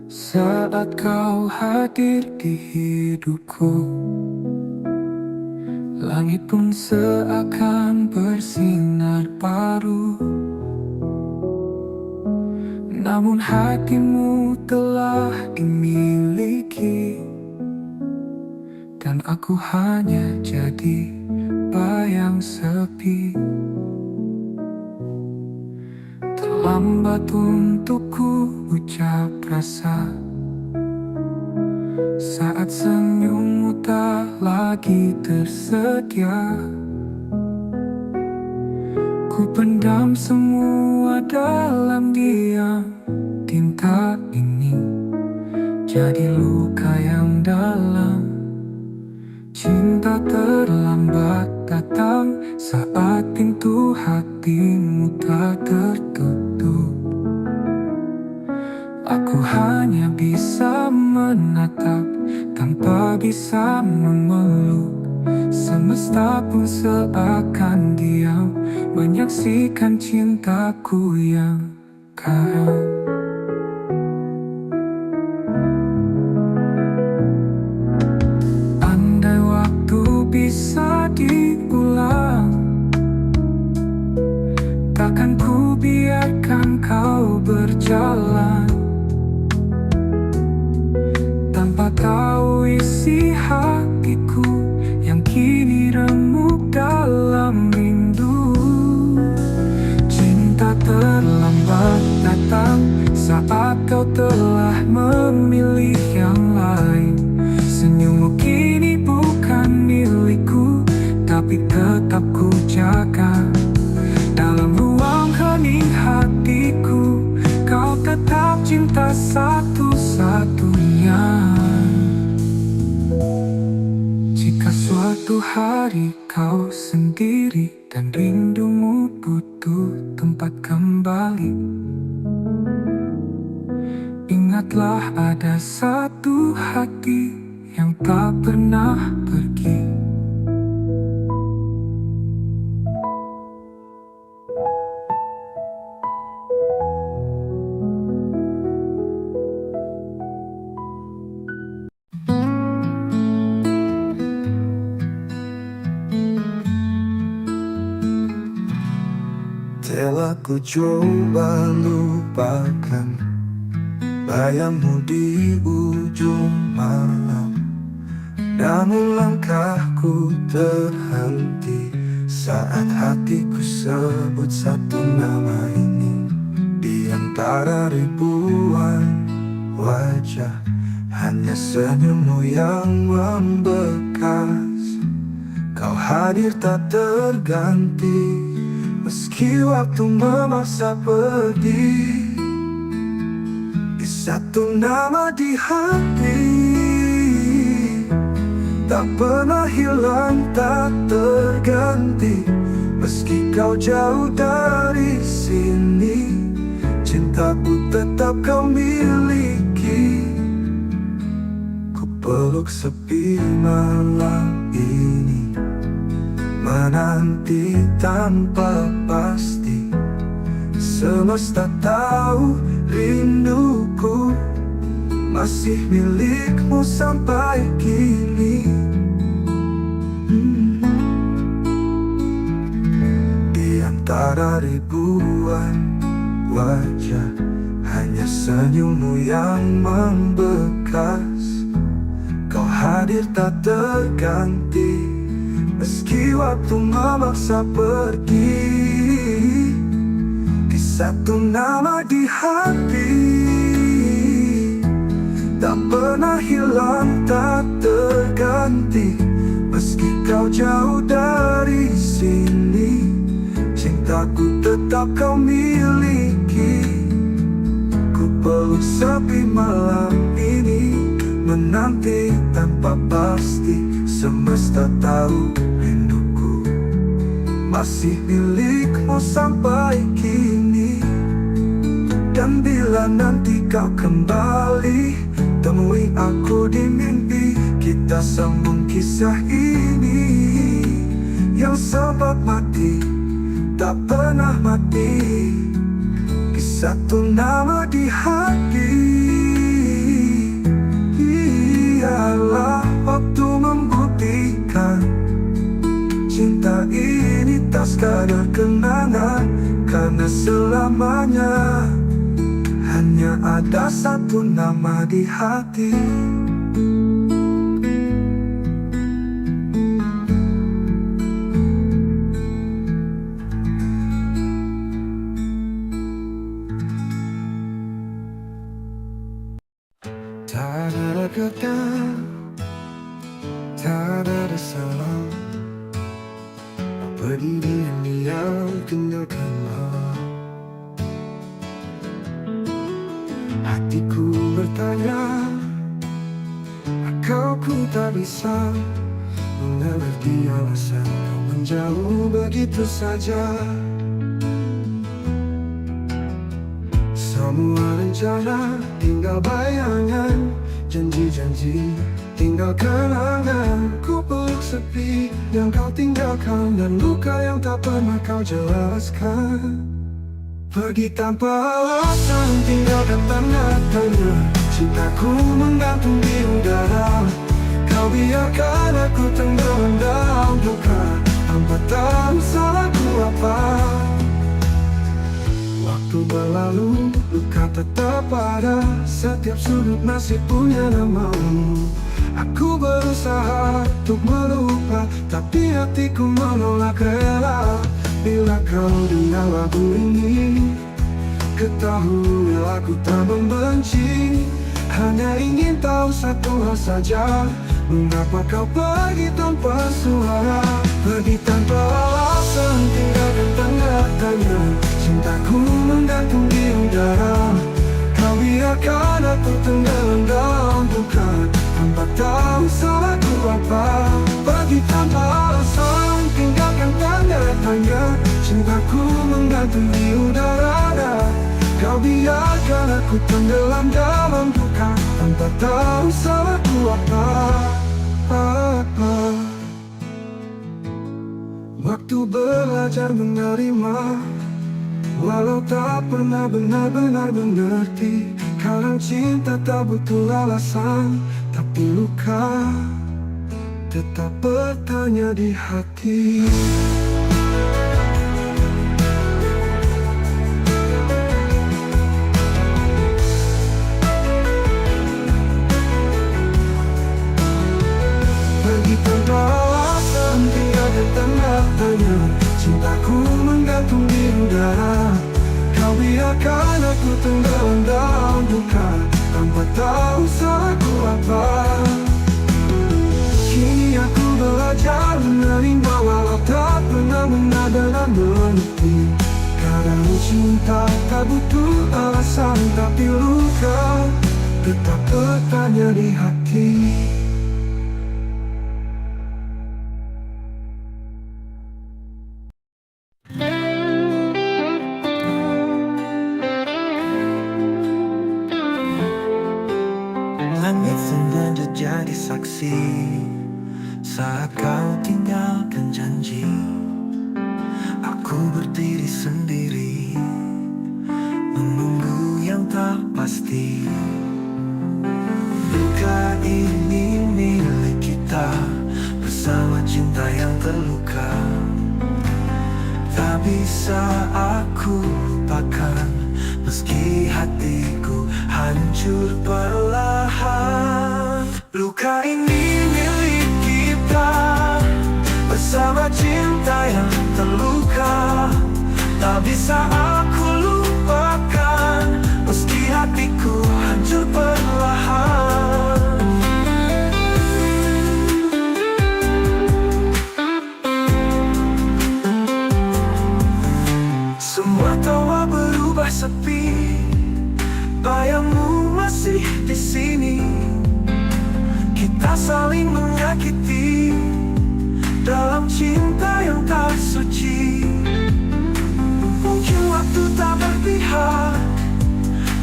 Saat kau hadir di hidupku, langit pun seakan bersinar baru. Namun hatimu telah dimiliki, dan aku hanya jadi bayang sepi. Terlambat untukku ucap rasa saat senyummu tak lagi tersedia. Ku pendam semua dalam diam. Tinta ini jadi luka yang dalam. Cinta terlambat datang saat pintu hatimu tak tertutup. Aku hanya bisa menatap tanpa bisa memeluk. Semesta pun seakan diam menyaksikan cintaku yang karam. Andai waktu bisa diulang, takkan ku biarkan kau berjalan tanpa tahu isi hatiku yang kini remuk dalam rindu. Cinta terlambat datang saat kau telah memilih yang lain. Senyummu kini bukan milikku, tapi tetap ku jaga. Dalam ruang hening hatiku, kau tetap cinta satu-satunya. Jika suatu hari kau sendiri dan rindumu butuh tempat kembali, ingatlah ada satu hati yang tak pernah pergi. Telah ku coba lupakan bayangmu di ujung malam, namun langkahku terhenti saat hatiku sebut satu nama ini. Di antara ribuan wajah, hanya senyummu yang membekas. Kau hadir tak terganti, meski waktu memaksa pergi. Di satu nama di hati, tak pernah hilang, tak terganti. Meski kau jauh dari sini, cintaku tetap kau miliki. Ku peluk sepi malam ini, menanti tanpa pasti. Semesta tahu rinduku masih milikmu sampai kini. Di antara ribuan wajah, hanya senyummu yang membekas. Kau hadir tak terganti, meski waktu memaksa pergi. Di satu nama di hati, tak pernah hilang, tak terganti. Meski kau jauh dari sini, cintaku tetap kau miliki. Ku peluk sepi malam ini, menanti tanpa pasti. Semesta tahu rinduku masih milikmu sampai kini. Dan bila nanti kau kembali, temui aku di mimpi. Kita sambung kisah ini yang sempat mati, tak pernah mati. Di satu nama di hati, ialah waktu membuktikan cinta ini tak sekadar kenangan. Karena selamanya hanya ada satu nama di hati. Tak ada kata, tak ada salah, pergi diam-diam tinggalkanlah. Hatiku bertanya, kau ku tak bisa mengerti alasan kau menjauh begitu saja. Semua rencana tinggal bayangan, janji-janji tinggal kenangan. Ku peluk sepi yang kau tinggalkan, dan luka yang tak pernah kau jelaskan. Pergi tanpa alasan, tinggalkan tanda tanya. Cintaku menggantung di udara, kau biarkan aku tenggelam dalam duka, tanpa tahu salahku apa. Waktu berlalu, luka tetap ada, setiap sudut masih punya namamu. Aku berusaha untuk melupa, tapi hatiku menolak rela. Bila kau dengar lagu ini, ketahui aku tak membenci. Hanya ingin tahu satu hal saja, mengapa kau pergi tanpa suara. Pergi tanpa alasan, tinggalkan tanda tanya. Cintaku menggantung di udara, kau biar biarkan aku tenggelam dalam duka, tanpa tahu salahku apa. Pergi tanpa alasan, tinggalkan tanda tanya. Cintaku menggantung di udara. Kau biarkan aku tenggelam dalam duka, tanpa tahu salahku apa. Waktu belajar menerima, walau tak pernah benar-benar mengerti. Kadang cinta tak butuh alasan, tapi luka tetap bertanya di hati. Pergi tanpa alasan, tiada tanda tanya. Cintaku menggantung di udara. Kau biarkan aku tenggelam dalam duka, tanpa tahu salahku apa. Kini aku belajar menerima, walau tak pernah benar-benar mengerti. Kadang cinta tak butuh alasan, tapi luka tetap bertanya di hati. Langit sengaja jadi saksi saat kau tinggalkan janji. Aku berdiri sendiri, menunggu yang tak pasti. Luka ini milik kita, bersama cinta yang terluka. Tak bisa aku lupakan, meski hatiku hancur perlahan. Luka ini milik kita, bersama cinta yang terluka. Tak bisa aku lupakan, meski hatiku hancur perlahan. Semua tawa berubah sepi, bayangmu masih di sini. Kita saling menyakiti dalam cinta yang tak suci. Mungkin waktu tak berpihak,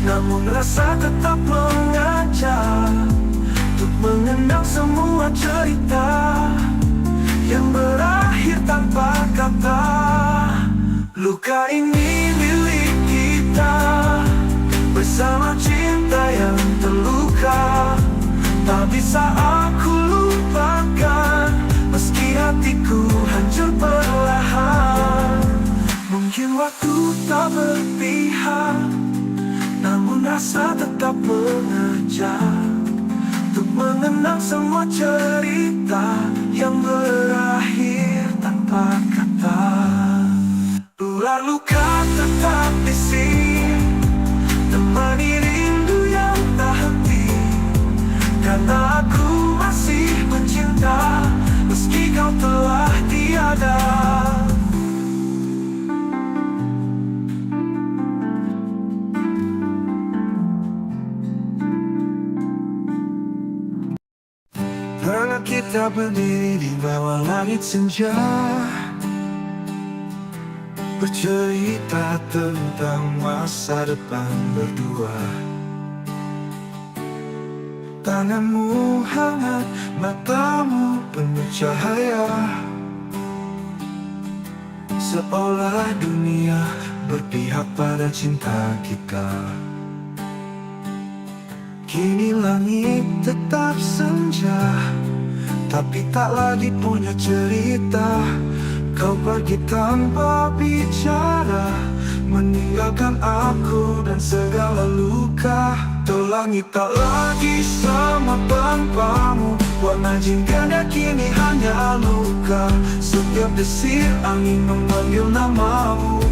namun rasa tetap mengajak untuk mengenang semua cerita yang berakhir tanpa kata. Luka ini milik kita, bersama cinta yang terluka. Tak bisa aku lupakan, meski hatiku hancur perlahan. Mungkin waktu tak berpihak, namun rasa tetap mengajak untuk mengenang semua cerita yang berakhir tanpa kata. Ular luka tetap bisi, temani rindu yang tak henti. Karena aku masih mencinta, meski kau telah tiada. Pernah kita berdiri di bawah langit senja, bercerita tentang masa depan berdua. Tanganmu hangat, matamu penuh cahaya, seolah dunia berpihak pada cinta kita. Kini langit tetap senja, tapi tak lagi punya cerita. Kau pergi tanpa bicara, meninggalkan aku dan segala luka. Tuh langit tak lagi sama tanpamu, warna jingkanya kini hanya luka. Setiap desir angin memanggil namamu,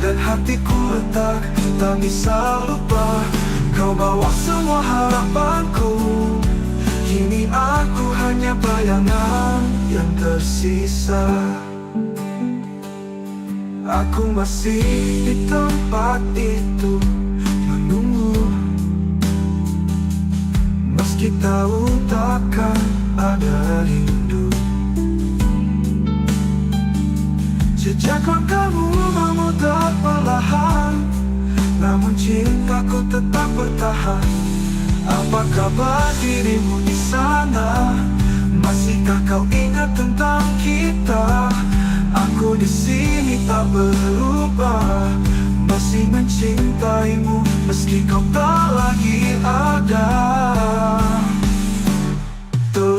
dan hatiku retak, tak bisa lupa. Kau bawa semua harapanku, kini aku hanya bayangan yang tersisa. Aku masih di tempat itu, menunggu meski tahu takkan ada rindu. Jejak langkahmu memudar perlahan, namun cintaku tetap bertahan. Apa kabar dirimu di sana? Masihkah kau ingat tentang kita? Aku di sini tak berubah, masih mencintaimu meski kau tak lagi ada.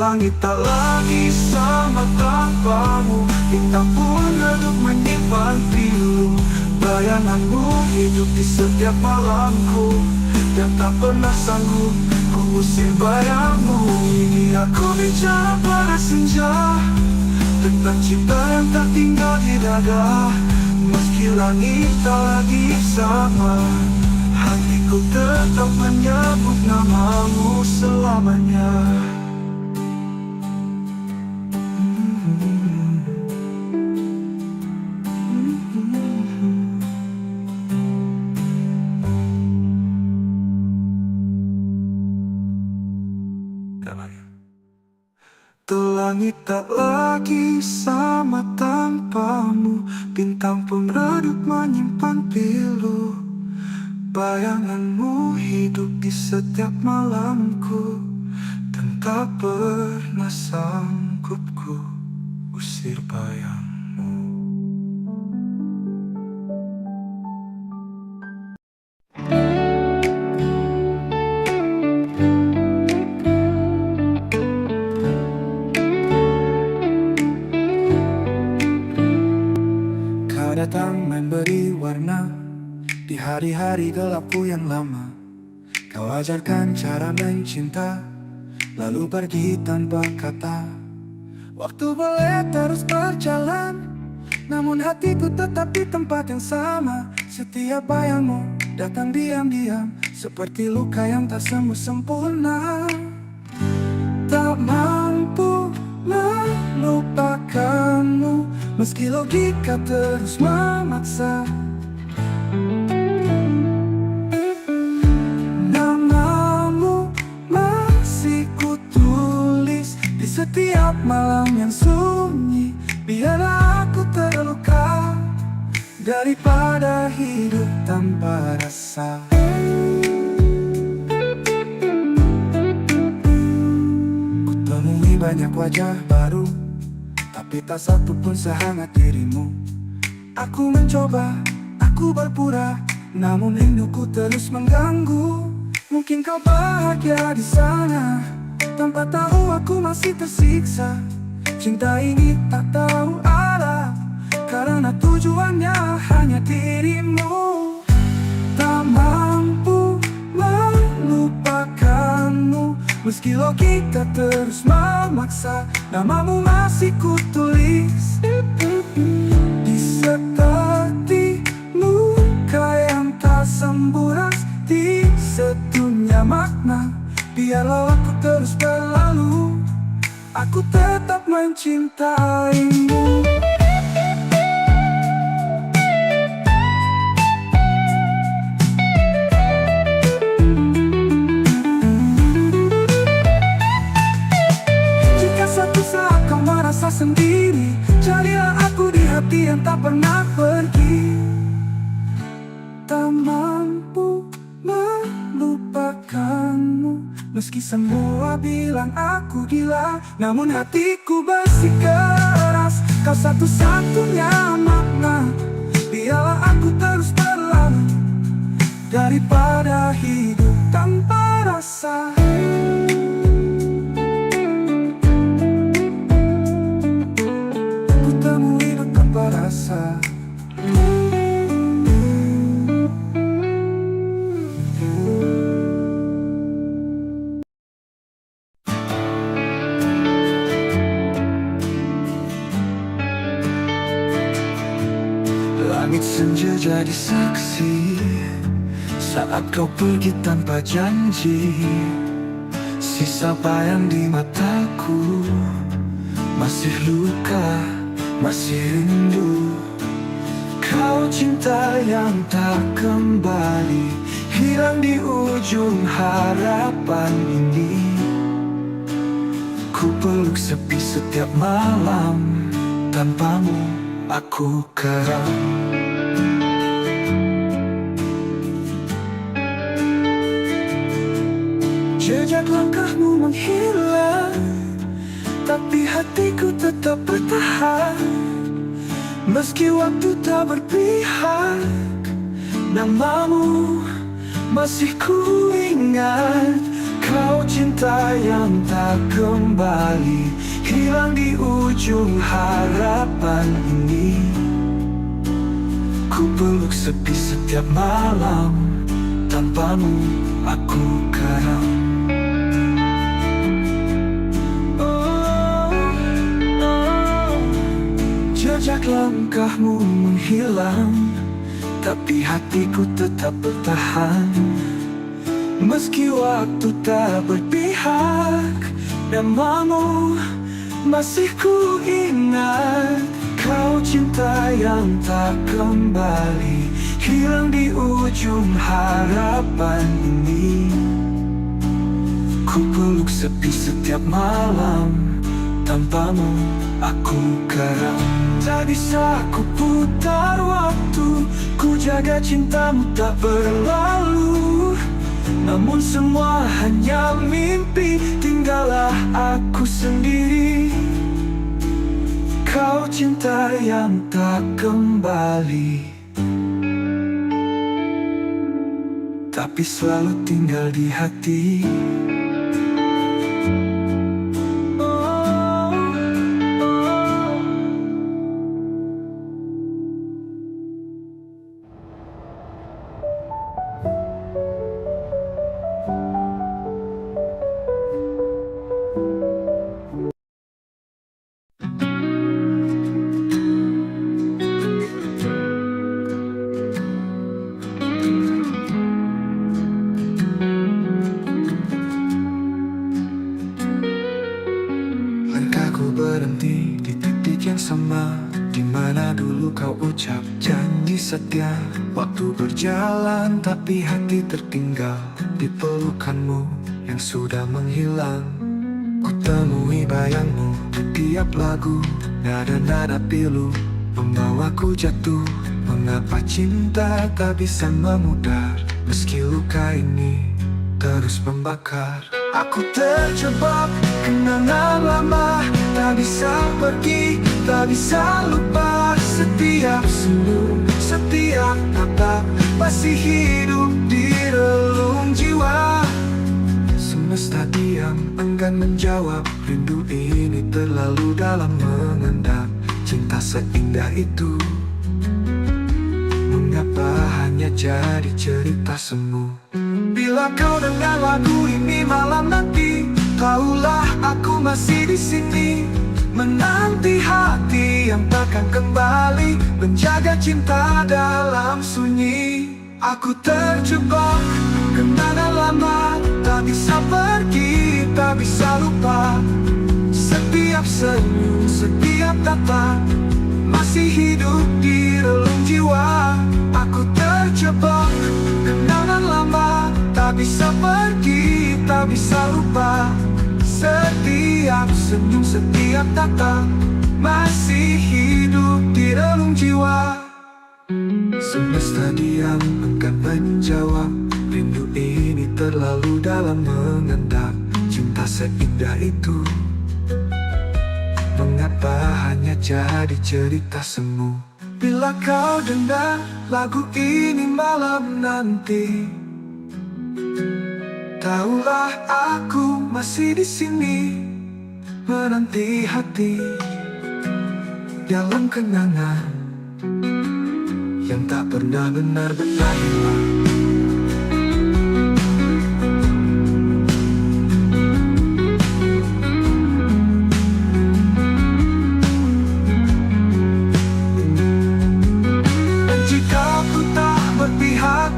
Langit tak lagi sama tanpamu, bintang pun redup menyimpan pilu. Bayanganmu hidup di setiap malamku, dan tak pernah sanggup ku usir bayangmu. Ini aku bicara pada senja, tentang cinta yang tak tinggal di dada. Meski langit tak lagi sama, hatiku tetap menyebut namamu selamanya. Langit tak lagi sama tanpamu, bintang pun redup menyimpan pilu. Bayanganmu hidup di setiap malamku, dan tak pernah sanggup ku usir bayangmu. Datang memberi warna di hari-hari gelapku yang lama. Kau ajarkan cara mencinta, lalu pergi tanpa kata. Waktu boleh terus berjalan, namun hatiku tetap di tempat yang sama. Setiap bayangmu datang diam-diam, seperti luka yang tak sembuh sempurna. Tak mampu melupakanmu, meski logika terus memaksa. Namamu masih kutulis di setiap malam yang sunyi. Biarlah aku terluka daripada hidup tanpa rasa. Kutemui banyak wajah baru, tapi tak satu pun sehangat dirimu. Aku mencoba, aku berpura, namun rinduku terus mengganggu. Mungkin kau bahagia di sana, tanpa tahu aku masih tersiksa. Cinta ini tak tahu arah, karena tujuannya hanya dirimu. Tak mampu melupakanmu, meski logika terus memaksa. Namamu masih kutulis di seperti luka yang tak sembuh, di sedunia makna. Biarlah aku terus berlalu, aku tetap mencintaimu. Sendiri, carilah aku di hati yang tak pernah pergi. Tak mampu melupakanmu, meski semua bilang aku gila, namun hatiku bersikeras. Kau satu-satunya makna. Biarlah aku terus berlalu daripada hidup tanpa rasa. Rasa. Langit senja jadi saksi saat kau pergi tanpa janji. Sisa bayang di mataku, masih luka, masih rindu. Kau cinta yang tak kembali, hilang di ujung harapan ini. Ku peluk sepi setiap malam, tanpamu aku karam. Jejak langkahmu menghilang, tapi hatiku tetap bertahan. Meski waktu tak berpihak, namamu masih ku ingat. Kau cinta yang tak kembali, hilang di ujung harapan ini. Ku peluk sepi setiap malam, tanpamu aku karam. Jejak langkahmu menghilang, tapi hatiku tetap bertahan. Meski waktu tak berpihak, namamu masih ku ingat. Kau cinta yang tak kembali, hilang di ujung harapan ini. Ku peluk sepi setiap malam, tanpamu aku karam. Tak bisa ku putar waktu, ku jaga cintamu tak berlalu. Namun semua hanya mimpi, tinggallah aku sendiri. Kau cinta yang tak kembali, tapi selalu tinggal di hati. Berhenti di titik yang sama, di mana dulu kau ucap janji setia. Waktu berjalan tapi hati tertinggal di pelukanmu yang sudah menghilang. Ku temui bayangmu di tiap lagu, nada-nada pilu membawaku jatuh. Mengapa cinta tak bisa memudar, meski luka ini terus membakar. Aku terjebak kenangan lama, tak bisa pergi, tak bisa lupa. Setiap senyum, setiap tatap masih hidup di relung jiwa. Semesta diam, enggan menjawab. Rindu ini terlalu dalam mengendap. Cinta seindah itu, mengapa hanya jadi cerita semu? Bila kau dengar lagu ini malam nanti, tahulah aku masih di sini, menanti hati yang takkan kembali, menjaga cinta dalam sunyi. Aku terjebak kenangan lama, tak bisa pergi, tak bisa lupa. Setiap senyum, setiap tatap masih hidup di relung jiwa. Aku terjebak kenangan lama, tak bisa pergi, tak bisa lupa. Setiap senyum, setiap tatap masih hidup di relung jiwa. Semesta diam, enggan menjawab. Rindu ini terlalu dalam mengendap. Cinta seindah itu, mengapa hanya jadi cerita semu? Bila kau dengar lagu ini malam nanti, tahulah aku masih di sini, menanti hati dalam kenangan yang tak pernah benar-benar hilang.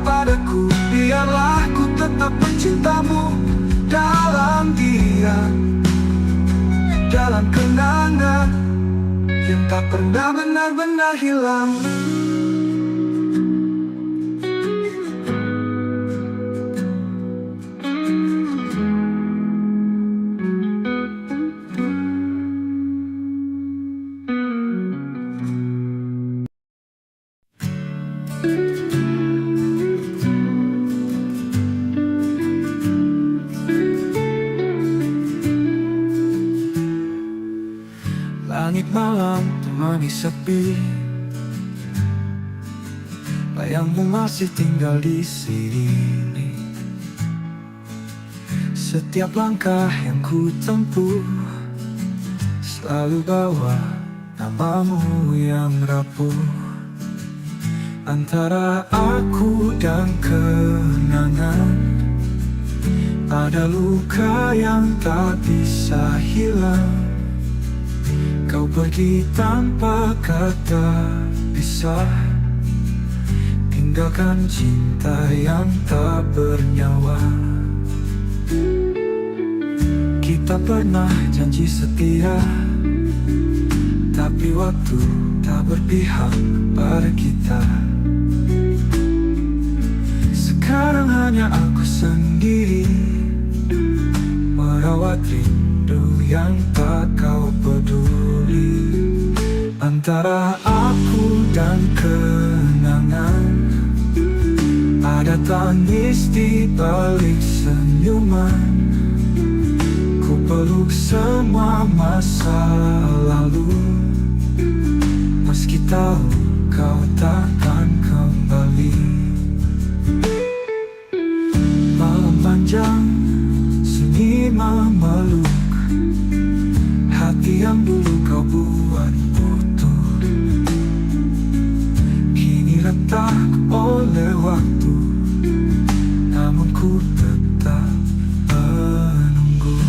Padaku, biarlah ku tetap mencintamu dalam diam, dalam kenangan yang tak pernah benar-benar hilang. menemani sepi. Bayangmu masih tinggal di sini. Setiap langkah yang ku tempuh selalu bawa namamu yang rapuh. Antara aku dan kenangan ada luka yang tak bisa hilang. Kau pergi tanpa kata pisah, tinggalkan cinta yang tak bernyawa. Kita pernah janji setia, tapi waktu tak berpihak pada kita. Sekarang hanya aku sendiri merawat rindu yang tak kau peduli. Antara aku dan kenangan ada tangis di balik senyuman. Ku peluk semua masa lalu, meski tahu kau takkan kembali. Malam panjang, sunyi memeluk hati yang dulu kau buat utuh. Kini retak oleh waktu, namun ku tetap menunggu.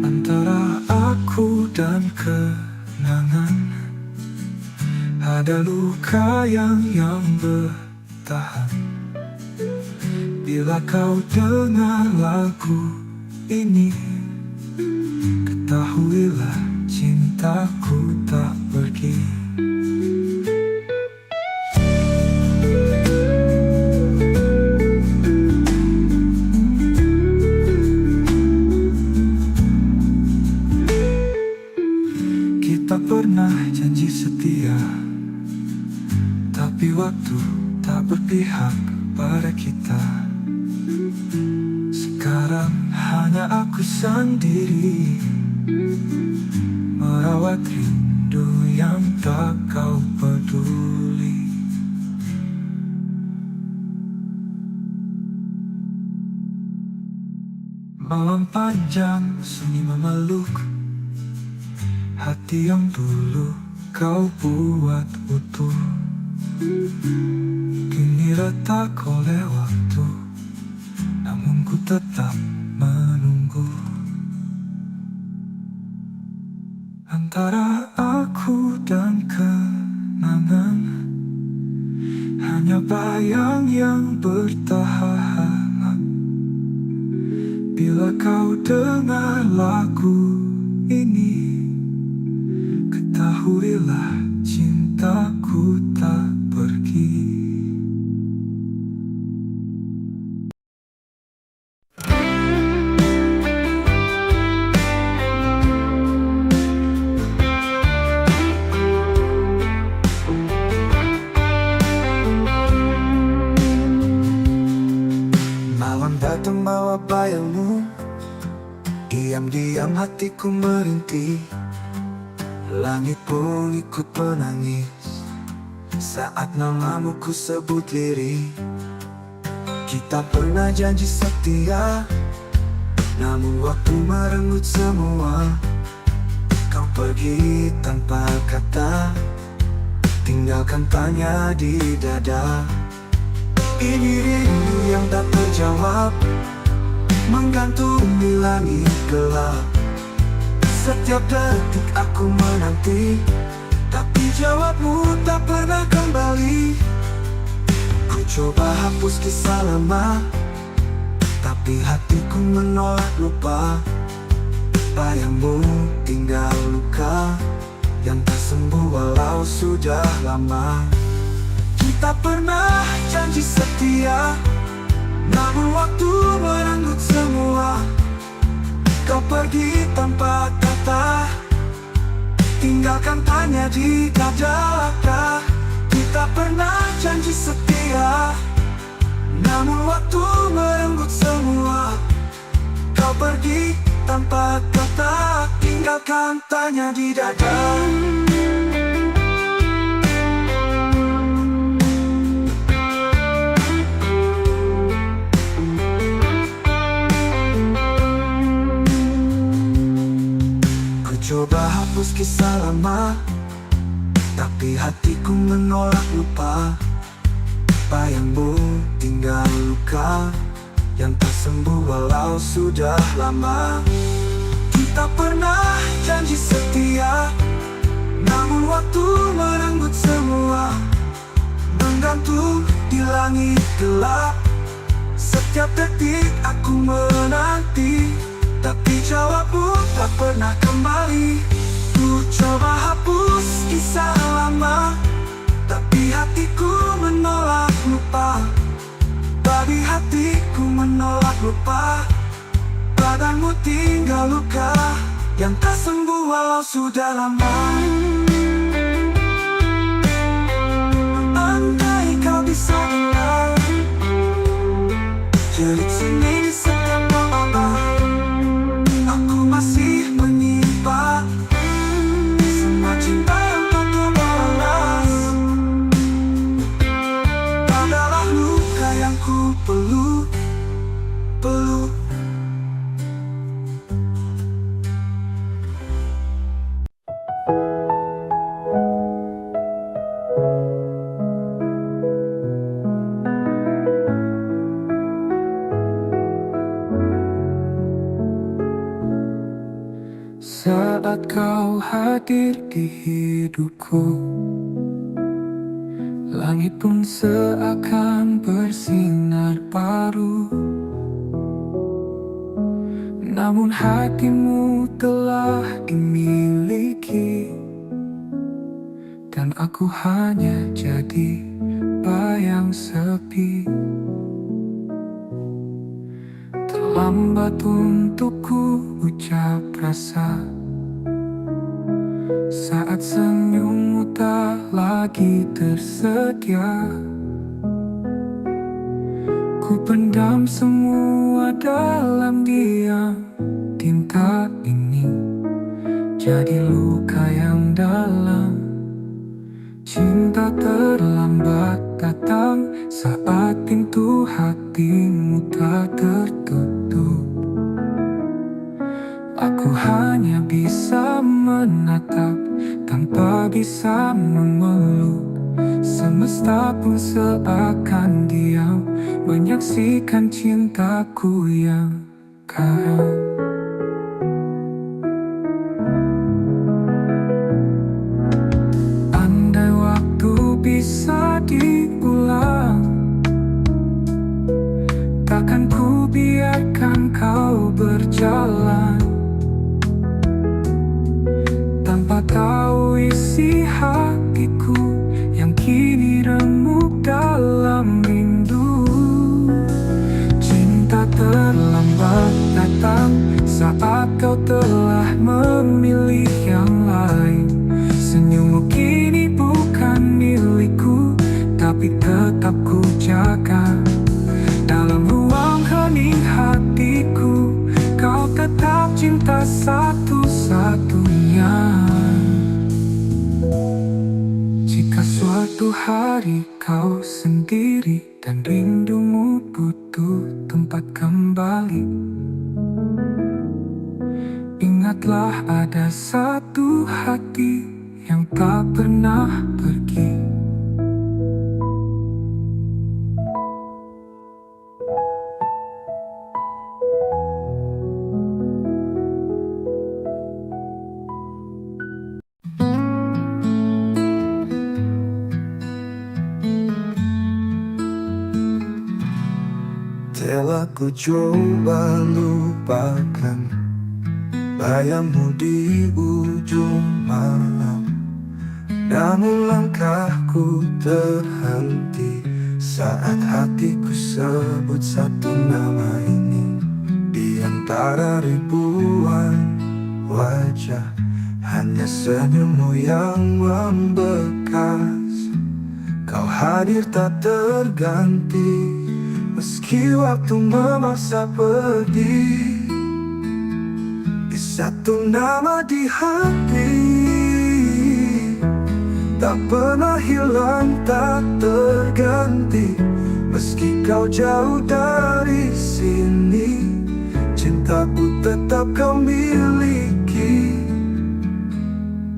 Antara aku dan kenangan ada luka yang bertahan. Bila kau dengar lagu ini, ketahuilah cintaku tak pergi. Kita pernah janji setia, tapi waktu tak berpihak pada kita. Sekarang hanya aku sendiri merawat rindu yang tak kau peduli. Malam panjang, sunyi memeluk hati yang dulu kau buat utuh. Kini retak oleh waktu, namun ku tetap menunggu. Antara aku dan kenangan hanya bayang yang bertahan. Bila kau dengar lagu ini, ketahuilah cintaku tak pergi. Malam datang bawa bayangmu, diam-diam hatiku merintih. Langit pun ikut menangis saat namamu ku sebut lirih. Kita pernah janji setia, namun waktu merenggut semua. Kau pergi tanpa kata, tinggalkan tanya di dada. Ini rindu yang tak terjawab, menggantung di langit gelap. Setiap detik aku menanti, tapi jawabmu tak pernah kembali. Ku coba hapus kisah lama, tapi hatiku menolak lupa. Bayangmu tinggal luka yang tak sembuh walau sudah lama. Kita pernah janji setia, namun waktu merenggut semua. Kau pergi tanpa kata, tinggalkan tanya di dada. Kita pernah janji setia, Namun waktu merenggut semua. Kau pergi tanpa kata, tinggalkan tanya di dada. Ku coba hapus kisah lama, tapi hatiku menolak lupa. Bayangmu tinggal luka yang tak sembuh walau sudah lama. Kita pernah janji setia, namun waktu merenggut semua. Menggantung di langit gelap, setiap detik aku menanti, tapi jawabmu tak pernah kembali. Ku coba hapus kisah lama, tapi hatiku menolak lupa. Babi hatiku menolak lupa. Badanmu tinggal luka yang tak sembuh walau sudah lama. Andai kau bisa dengar jerit sini di setiap malam, aku masih menyimpan semua cinta yang tak terbalas. Adalah luka yang ku peluk. Saat kau hadir di hidupku, langit pun seakan bersinar baru. Namun hatimu telah dimiliki, dan aku hanya jadi bayang sepi. Terlambat untuk ku ucap rasa saat senyummu tak lagi tersedia. Ku pendam semua dalam diam. Tinta ini jadi luka yang dalam. Cinta terlambat datang saat pintu hatimu tak tertutup. Aku hanya bisa menatap tanpa bisa memeluk. Semesta pun seakan diam menyaksikan cintaku yang karam. Andai waktu bisa diulang, takkan ku biarkan kau berjalan tanpa tahu isi hatiku yang kini remuk dalam rindu. Cinta terlambat datang saat kau telah memilih yang lain. Senyummu kini bukan milikku, tapi tetap ku jaga. Dalam ruang hening hatiku, kau tetap cinta satu-satunya. Jika suatu hari kau sendiri dan rindumu butuh tempat kembali, ingatlah ada satu hati yang tak pernah pergi. Telah ku coba lupakan bayangmu di ujung malam, namun langkahku terhenti saat hatiku sebut satu nama ini. Di antara ribuan wajah, hanya senyummu yang membekas. Kau hadir tak terganti, Meski waktu memaksa pergi, di satu nama di hati tak pernah hilang, tak terganti. Meski kau jauh dari sini, cintaku tetap kau miliki.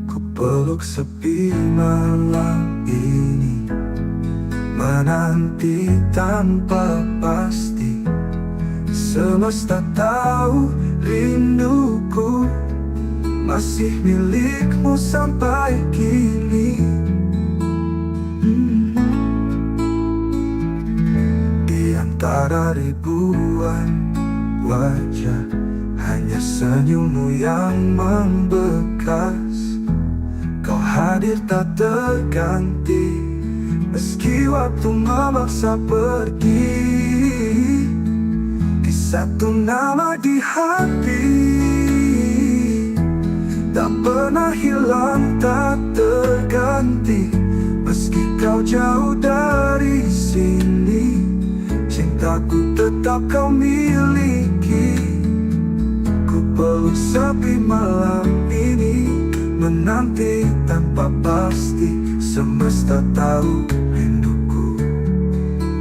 Ku peluk sepi malam ini, menanti tanpa pasti. Semesta tahu rinduku masih milikmu sampai kini. Di antara ribuan wajah, hanya senyummu yang membekas. Kau hadir tak terganti, meski waktu memaksa pergi. Di satu nama di hati tak pernah hilang, tak terganti. Meski kau jauh dari sini, cintaku tetap kau miliki. Ku peluk sepi malam ini, menanti tanpa pasti. Semesta tahu rinduku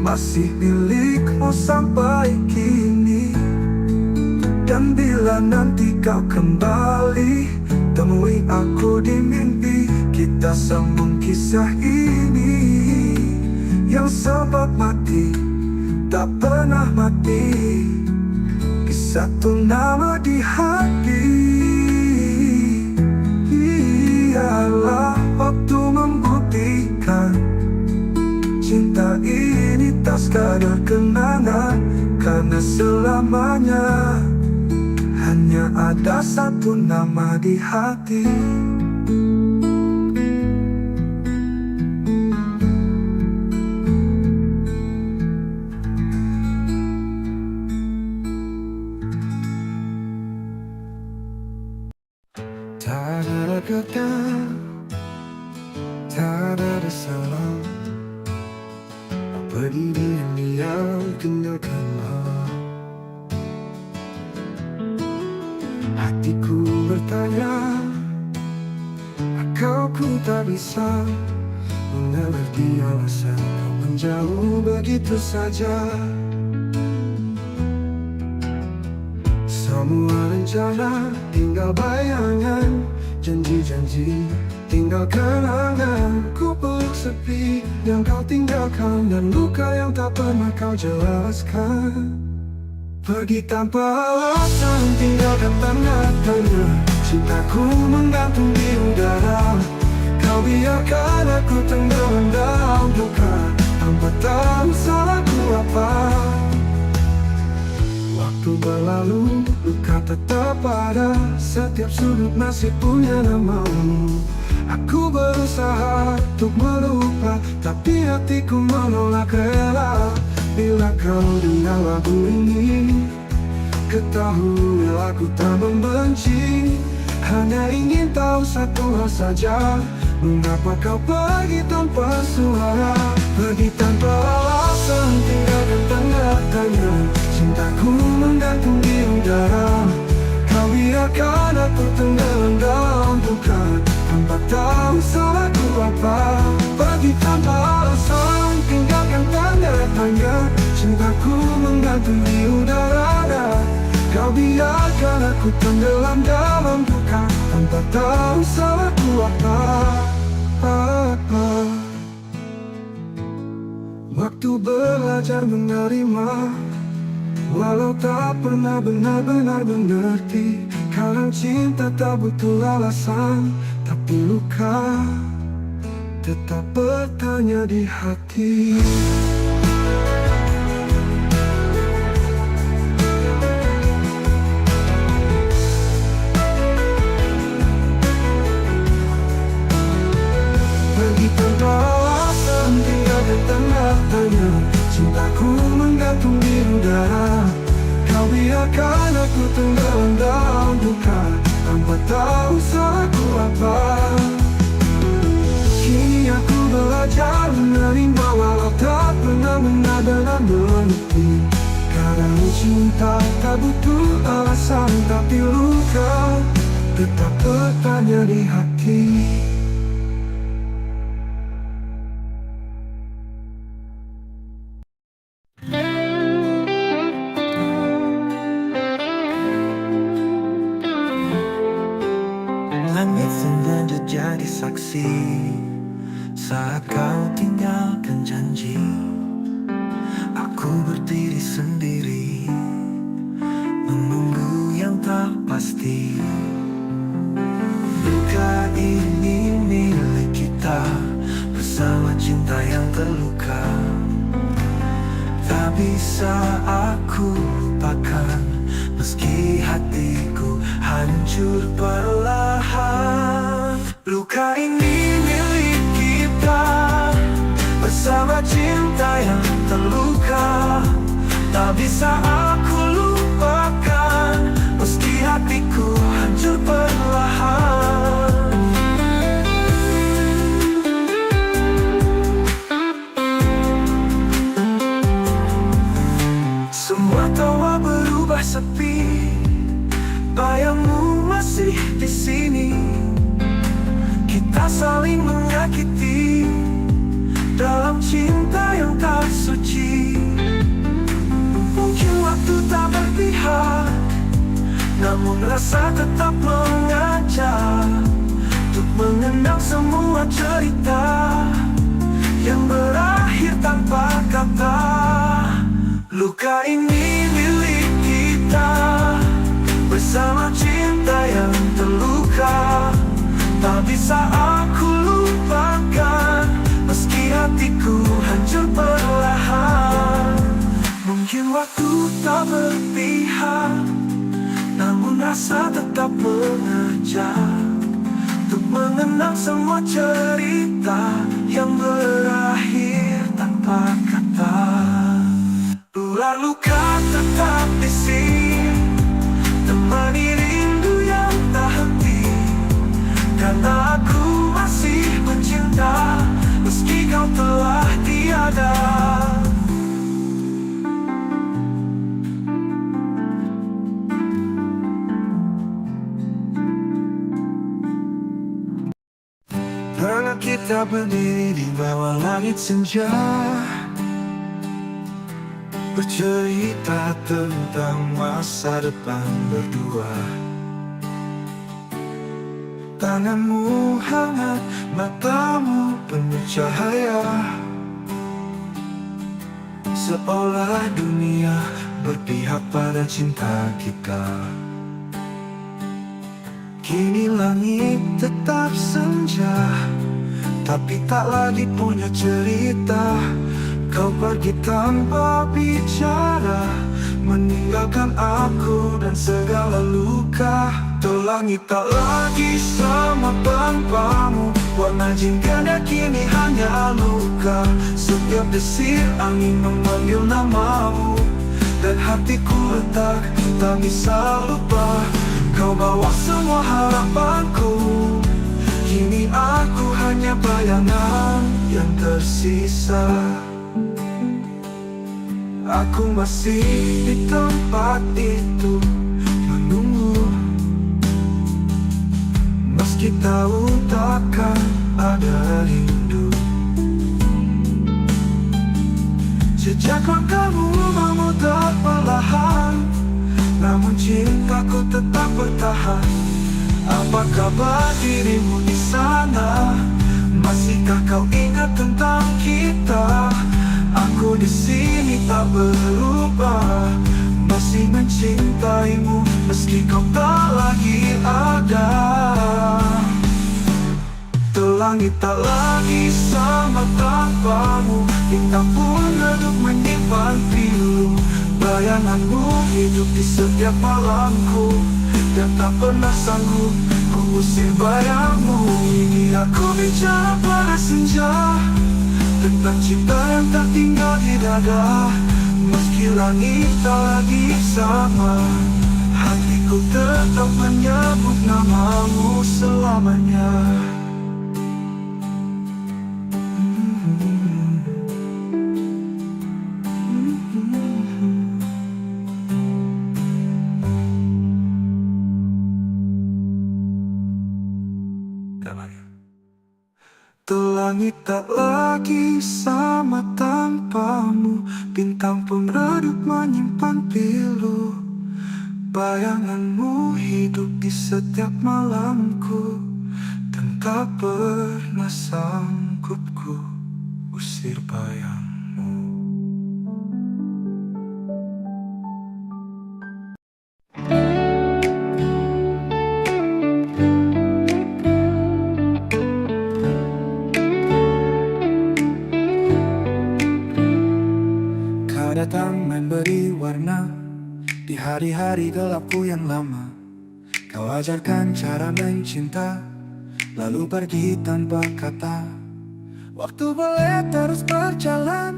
masih milikmu sampai kini. Dan bila nanti kau kembali, temui aku di mimpi. Kita sambung kisah ini yang sempat mati, tak pernah mati. Di satu nama di hati, ialah waktu membuktikan cinta ini tak sekadar kenangan. Karena selamanya hanya ada satu nama di hati. Tak ada kata, tak ada salah. Pergi diam-diam tinggalkanlah. Hatiku bertanya, kau ku tak bisa mengerti alasan kau menjauh begitu saja. Semua rencana tinggal bayangan, janji-janji tinggal kenangan. Ku peluk sepi yang kau tinggalkan, dan luka yang tak pernah kau jelaskan. Pergi tanpa alasan, tinggalkan tanda tanya. Cintaku menggantung di udara. Kau biarkan aku tenggelam dalam duka, tanpa tahu salahku apa. Waktu berlalu, luka tetap ada. Setiap sudut masih punya namamu. Aku berusaha untuk melupa, tapi hatiku menolak rela. Bila kau dengar lagu ini, ketahui aku tak membenci. Hanya ingin tahu satu hal saja, mengapa kau pergi tanpa suara. Pergi tanpa alasan, tinggalkan tanda tanya. Cintaku menggantung di udara. Kau biarkan aku tenggelam dalam duka, tanpa tahu salahku apa. Pergi tanpa alasan, tinggalkan tanda tanya. Cintaku menggantung di udara. Kau biarkan aku tenggelam dalam duka, tanpa tahu salahku apa. Waktu belajar menerima, walau tak pernah benar-benar mengerti. Kadang cinta tak butuh alasan, tapi luka tetap bertanya di hati. Pergi tanpa alasan, tinggalkan tanda tanya. Cintaku menggantung di udara. Kau biarkan aku tenggelam dalam duka, tanpa tahu salahku apa. Kini aku belajar menerima, walau tak pernah benar-benar mengerti. cinta tak butuh alasan, tapi luka tetap bertanya di hati. Langit sengaja jadi saksi saat kau tinggalkan janji. Aku berdiri sendiri menunggu yang tak pasti. Luka ini milik kita bersama cinta yang terluka. Tak bisa aku lupakan meski hatiku hancur perlahan. Luka ini milik kita bersama cinta yang terluka. Tak bisa aku lupakan meski hatiku hancur perlahan. Semua tawa berubah sepi, bayangmu masih di sini. Kita saling menyakiti dalam cinta yang tak suci. Mungkin waktu tak berpihak, namun rasa tetap mengajak untuk mengenang semua cerita yang berakhir tanpa kata. Luka ini milik kita bersama cinta yang terluka. Tak bisa aku lupakan meski hatiku hancur perlahan. Mungkin waktu tak berpihak, namun rasa tetap mengajak untuk mengenang semua cerita yang berakhir tanpa kata. Ular luka tetap di sini, temani rindu yang tak henti. Karena aku masih mencinta meski kau telah tiada. Pernah kita berdiri di bawah langit senja, bercerita tentang masa depan berdua. Tanganmu hangat, matamu penuh cahaya, seolah dunia berpihak pada cinta kita. Kini langit tetap senja, tapi tak lagi punya cerita. Kau pergi tanpa bicara, meninggalkan aku dan segala luka. Tuh langit tak lagi sama tanpamu, warna jingga kini hanya luka. Setiap desir angin memanggil namamu, dan hatiku retak, tak bisa lupa. Kau bawa semua harapanku, kini aku hanya bayangan yang tersisa. Aku masih di tempat itu menunggu, meski tahu takkan ada rindu. Jejak langkahmu memutar perlahan, namun cintaku tetap bertahan. Apa kabar dirimu di sana? Masihkah kau ingat tentang kita? Aku di sini tak berubah, masih mencintaimu meski kau tak lagi ada. Langit tak lagi sama tanpamu, bintang pun redup menyimpan pilu. Bayanganmu hidup di setiap malamku, dan tak pernah sanggup ku usir bayangmu. Ini aku bicara pada senja, tentang cinta yang tak tinggal di dada. Meski langit tak lagi sama, hatiku tetap menyebut namamu selamanya. Langit tak lagi sama tanpamu, bintang pun redup menyimpan pilu. Bayanganmu hidup di setiap malamku, dan tak pernah sanggup ku usir bayangmu. Kau datang memberi warna di hari-hari gelapku yang lama. Kau ajarkan cara mencinta, lalu pergi tanpa kata. Waktu boleh terus berjalan,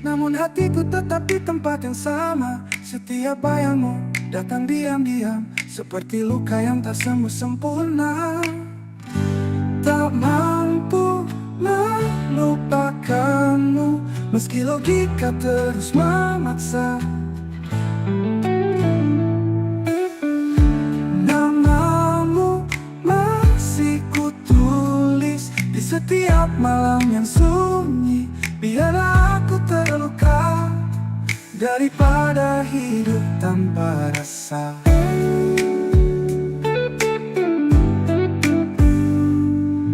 namun hatiku tetap di tempat yang sama. Setiap bayangmu datang diam-diam, seperti luka yang tak sembuh sempurna. Tak mampu melupakanmu, meski logika terus memaksa. Namamu masih kutulis di setiap malam yang sunyi. Biarlah aku terluka daripada hidup tanpa rasa.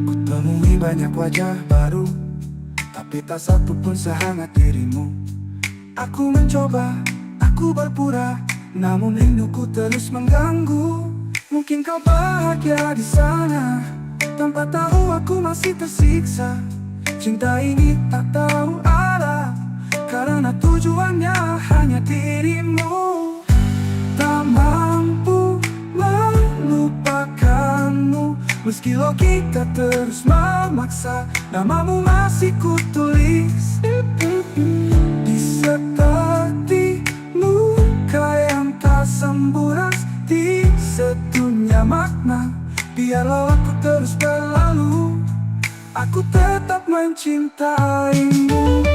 Kutemui banyak wajah baru, tapi tak satu pun sehangat dirimu. Aku mencoba, aku berpura, namun rinduku terus mengganggu. Mungkin kau bahagia di sana, tanpa tahu aku masih tersiksa. Cinta ini tak tahu arah, karena tujuannya hanya dirimu. Tak mampu melupakanmu, meski logika terus memaksa. Namamu masih kutulis di seperti luka yang tak sembuh, di sedunia makna. Biarlah aku terus berlalu, aku tetap mencintaimu.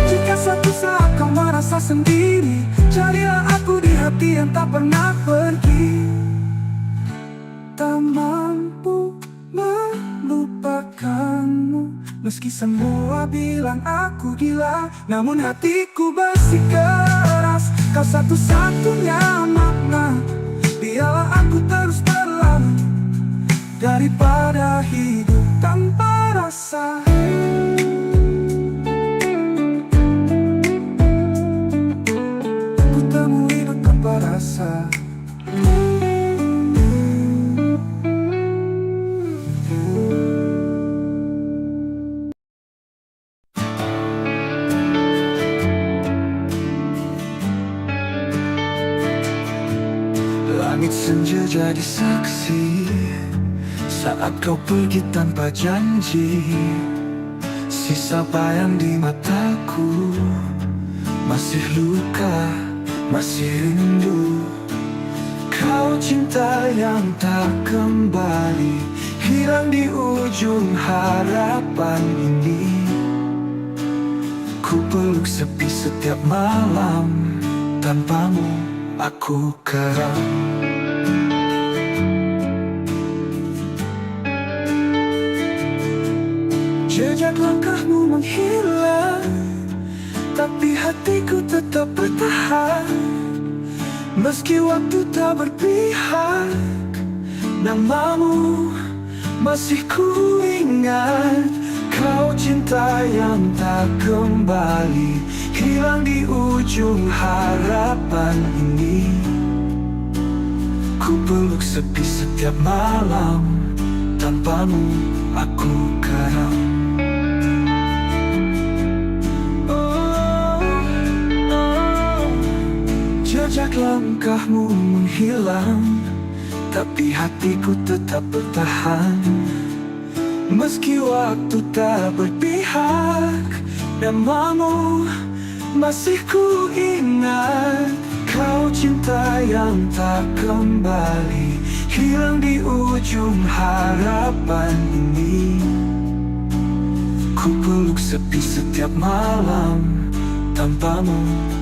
Jika suatu saat kau merasa sendiri, carilah aku di hati yang tak pernah pergi. Tak mampu melupakanmu, meski semua bilang aku gila, namun hatiku bersikeras. Kau satu-satunya makna, biarlah aku terus berlalu daripada hidup tanpa rasa. Ku temui hidup tanpa rasa. Langit senja jadi saksi saat kau pergi tanpa janji. Sisa bayang di mataku, masih luka, masih rindu. Kau cinta yang tak kembali, hilang di ujung harapan ini. Ku peluk sepi setiap malam, tanpamu aku keram. Jejak langkahmu menghilang, tapi hatiku tetap bertahan. Meski waktu tak berpihak, namamu masih ku ingat. Kau cinta yang tak kembali, hilang di ujung harapan ini. Ku peluk sepi setiap malam, tanpamu aku karam. Jejak langkahmu menghilang, tapi hatiku tetap bertahan. Meski waktu tak berpihak, namamu masih ku ingat. Kau cinta yang tak kembali, hilang di ujung harapan ini. Ku peluk sepi setiap malam, tanpamu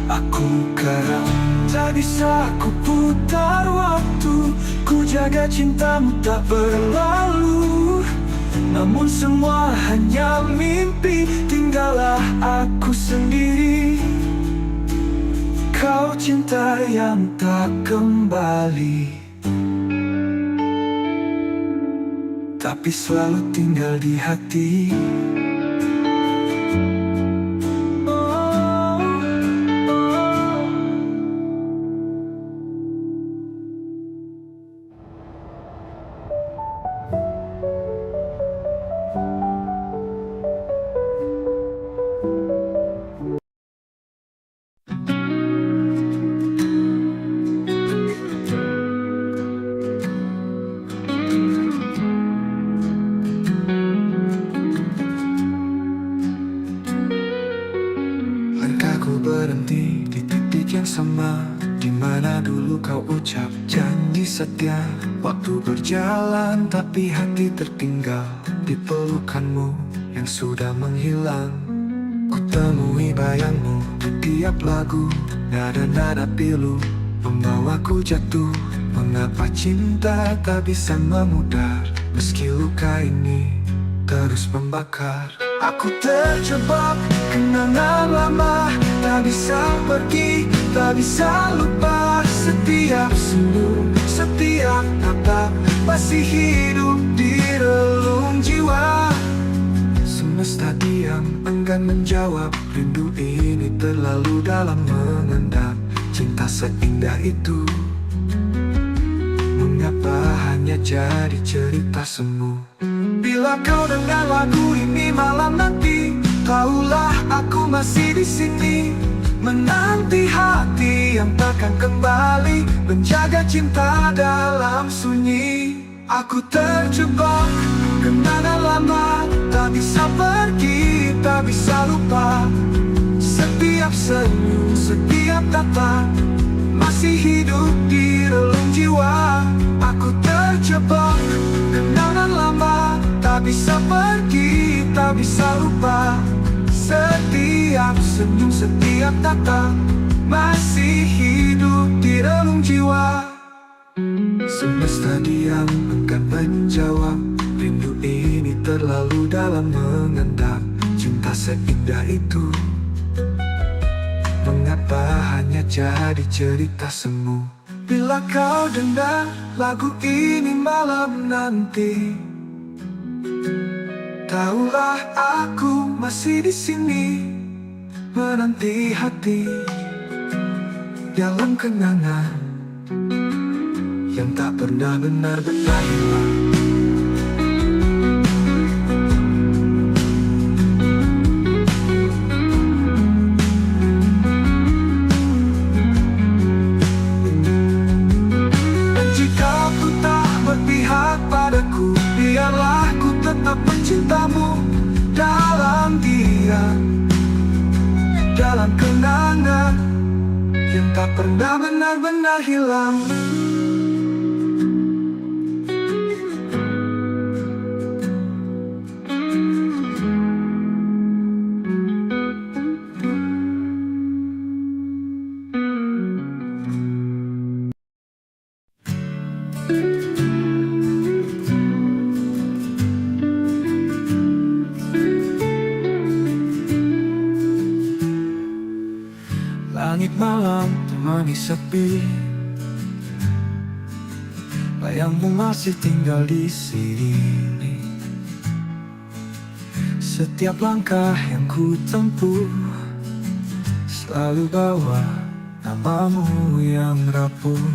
aku karam. Tak bisa ku putar waktu, ku jaga cintamu tak berlalu. Namun semua hanya mimpi, tinggallah aku sendiri. Kau cinta yang tak kembali, tapi selalu tinggal di hati. Langkahku berhenti di titik yang sama, di mana dulu kau ucap janji setia. Waktu berjalan tapi hati tertinggal di pelukanmu yang sudah menghilang. Ku temui bayangmu di tiap lagu, nada-nada pilu membawaku jatuh. Mengapa cinta tak bisa memudar, meski luka ini terus membakar. Aku terjebak kenangan lama, tak bisa pergi, tak bisa lupa. Setiap senyum, setiap tatap masih hidup di relung jiwa. Semesta diam, enggan menjawab. Rindu ini terlalu dalam mengendap. Cinta seindah itu, mengapa hanya jadi cerita semu? Bila kau dengar lagu ini malam nanti, tahulah aku masih di sini, menanti hati yang takkan kembali, menjaga cinta dalam sunyi. Aku terjebak kenangan lama, tak bisa pergi, tak bisa lupa. Setiap senyum, setiap tatap masih hidup di relung jiwa. Aku terjebak kenangan lama, tak bisa pergi, tak bisa lupa. Setiap senyum, setiap tatap masih hidup di relung jiwa. Semesta diam, enggan menjawab. Rindu ini terlalu dalam mengendap. Cinta seindah itu, mengapa hanya jadi cerita semu? Bila kau dengar lagu ini malam nanti, tahulah aku masih di sini, menanti hati dalam kenangan yang tak pernah benar-benar hilang. Padaku, biarlah ku tetap mencintamu dalam diam, dalam kenangan yang tak pernah benar-benar hilang. Langit malam temani sepi, bayangmu masih tinggal di sini. Setiap langkah yang ku tempuh selalu bawa namamu yang rapuh.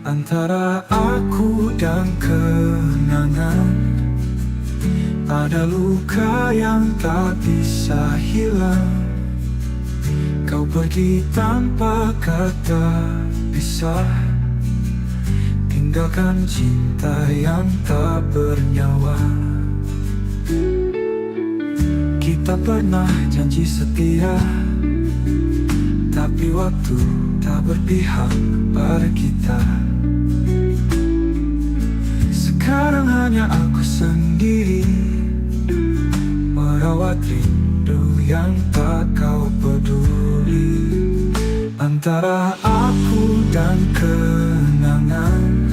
Antara aku dan kenangan ada luka yang tak bisa hilang. Kau pergi tanpa kata pisah, tinggalkan cinta yang tak bernyawa. Kita pernah janji setia, tapi waktu tak berpihak pada kita. Sekarang hanya aku sendiri merawat rindu yang tak kau peduli. Antara aku dan kenangan,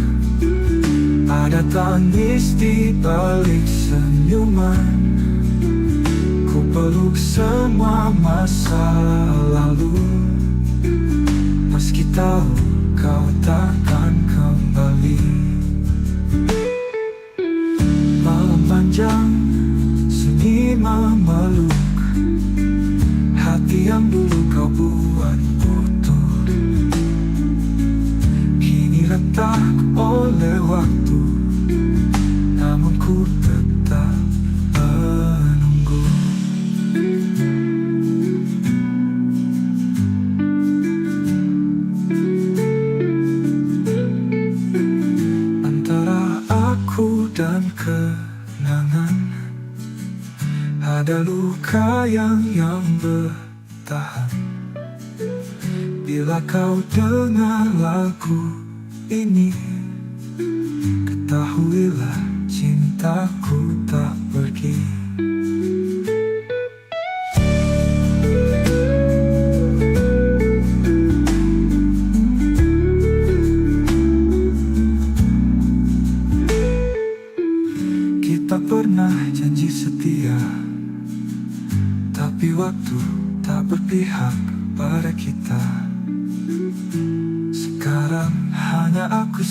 ada tangis di balik senyuman. Ku peluk semua masa lalu, meski tahu kau takkan kembali. Malam panjang, sunyi memeluk hati yang dulu kau buat utuh. Kini retak oleh waktu, namun ku tetap menunggu. Antara aku dan kenangan, ada luka yang bertahan. Bila kau dengar lagu ini, ketahuilah cintaku tak pergi. Kita pernah janji setia, tapi waktu tak berpihak pada kita. Sekarang hanya aku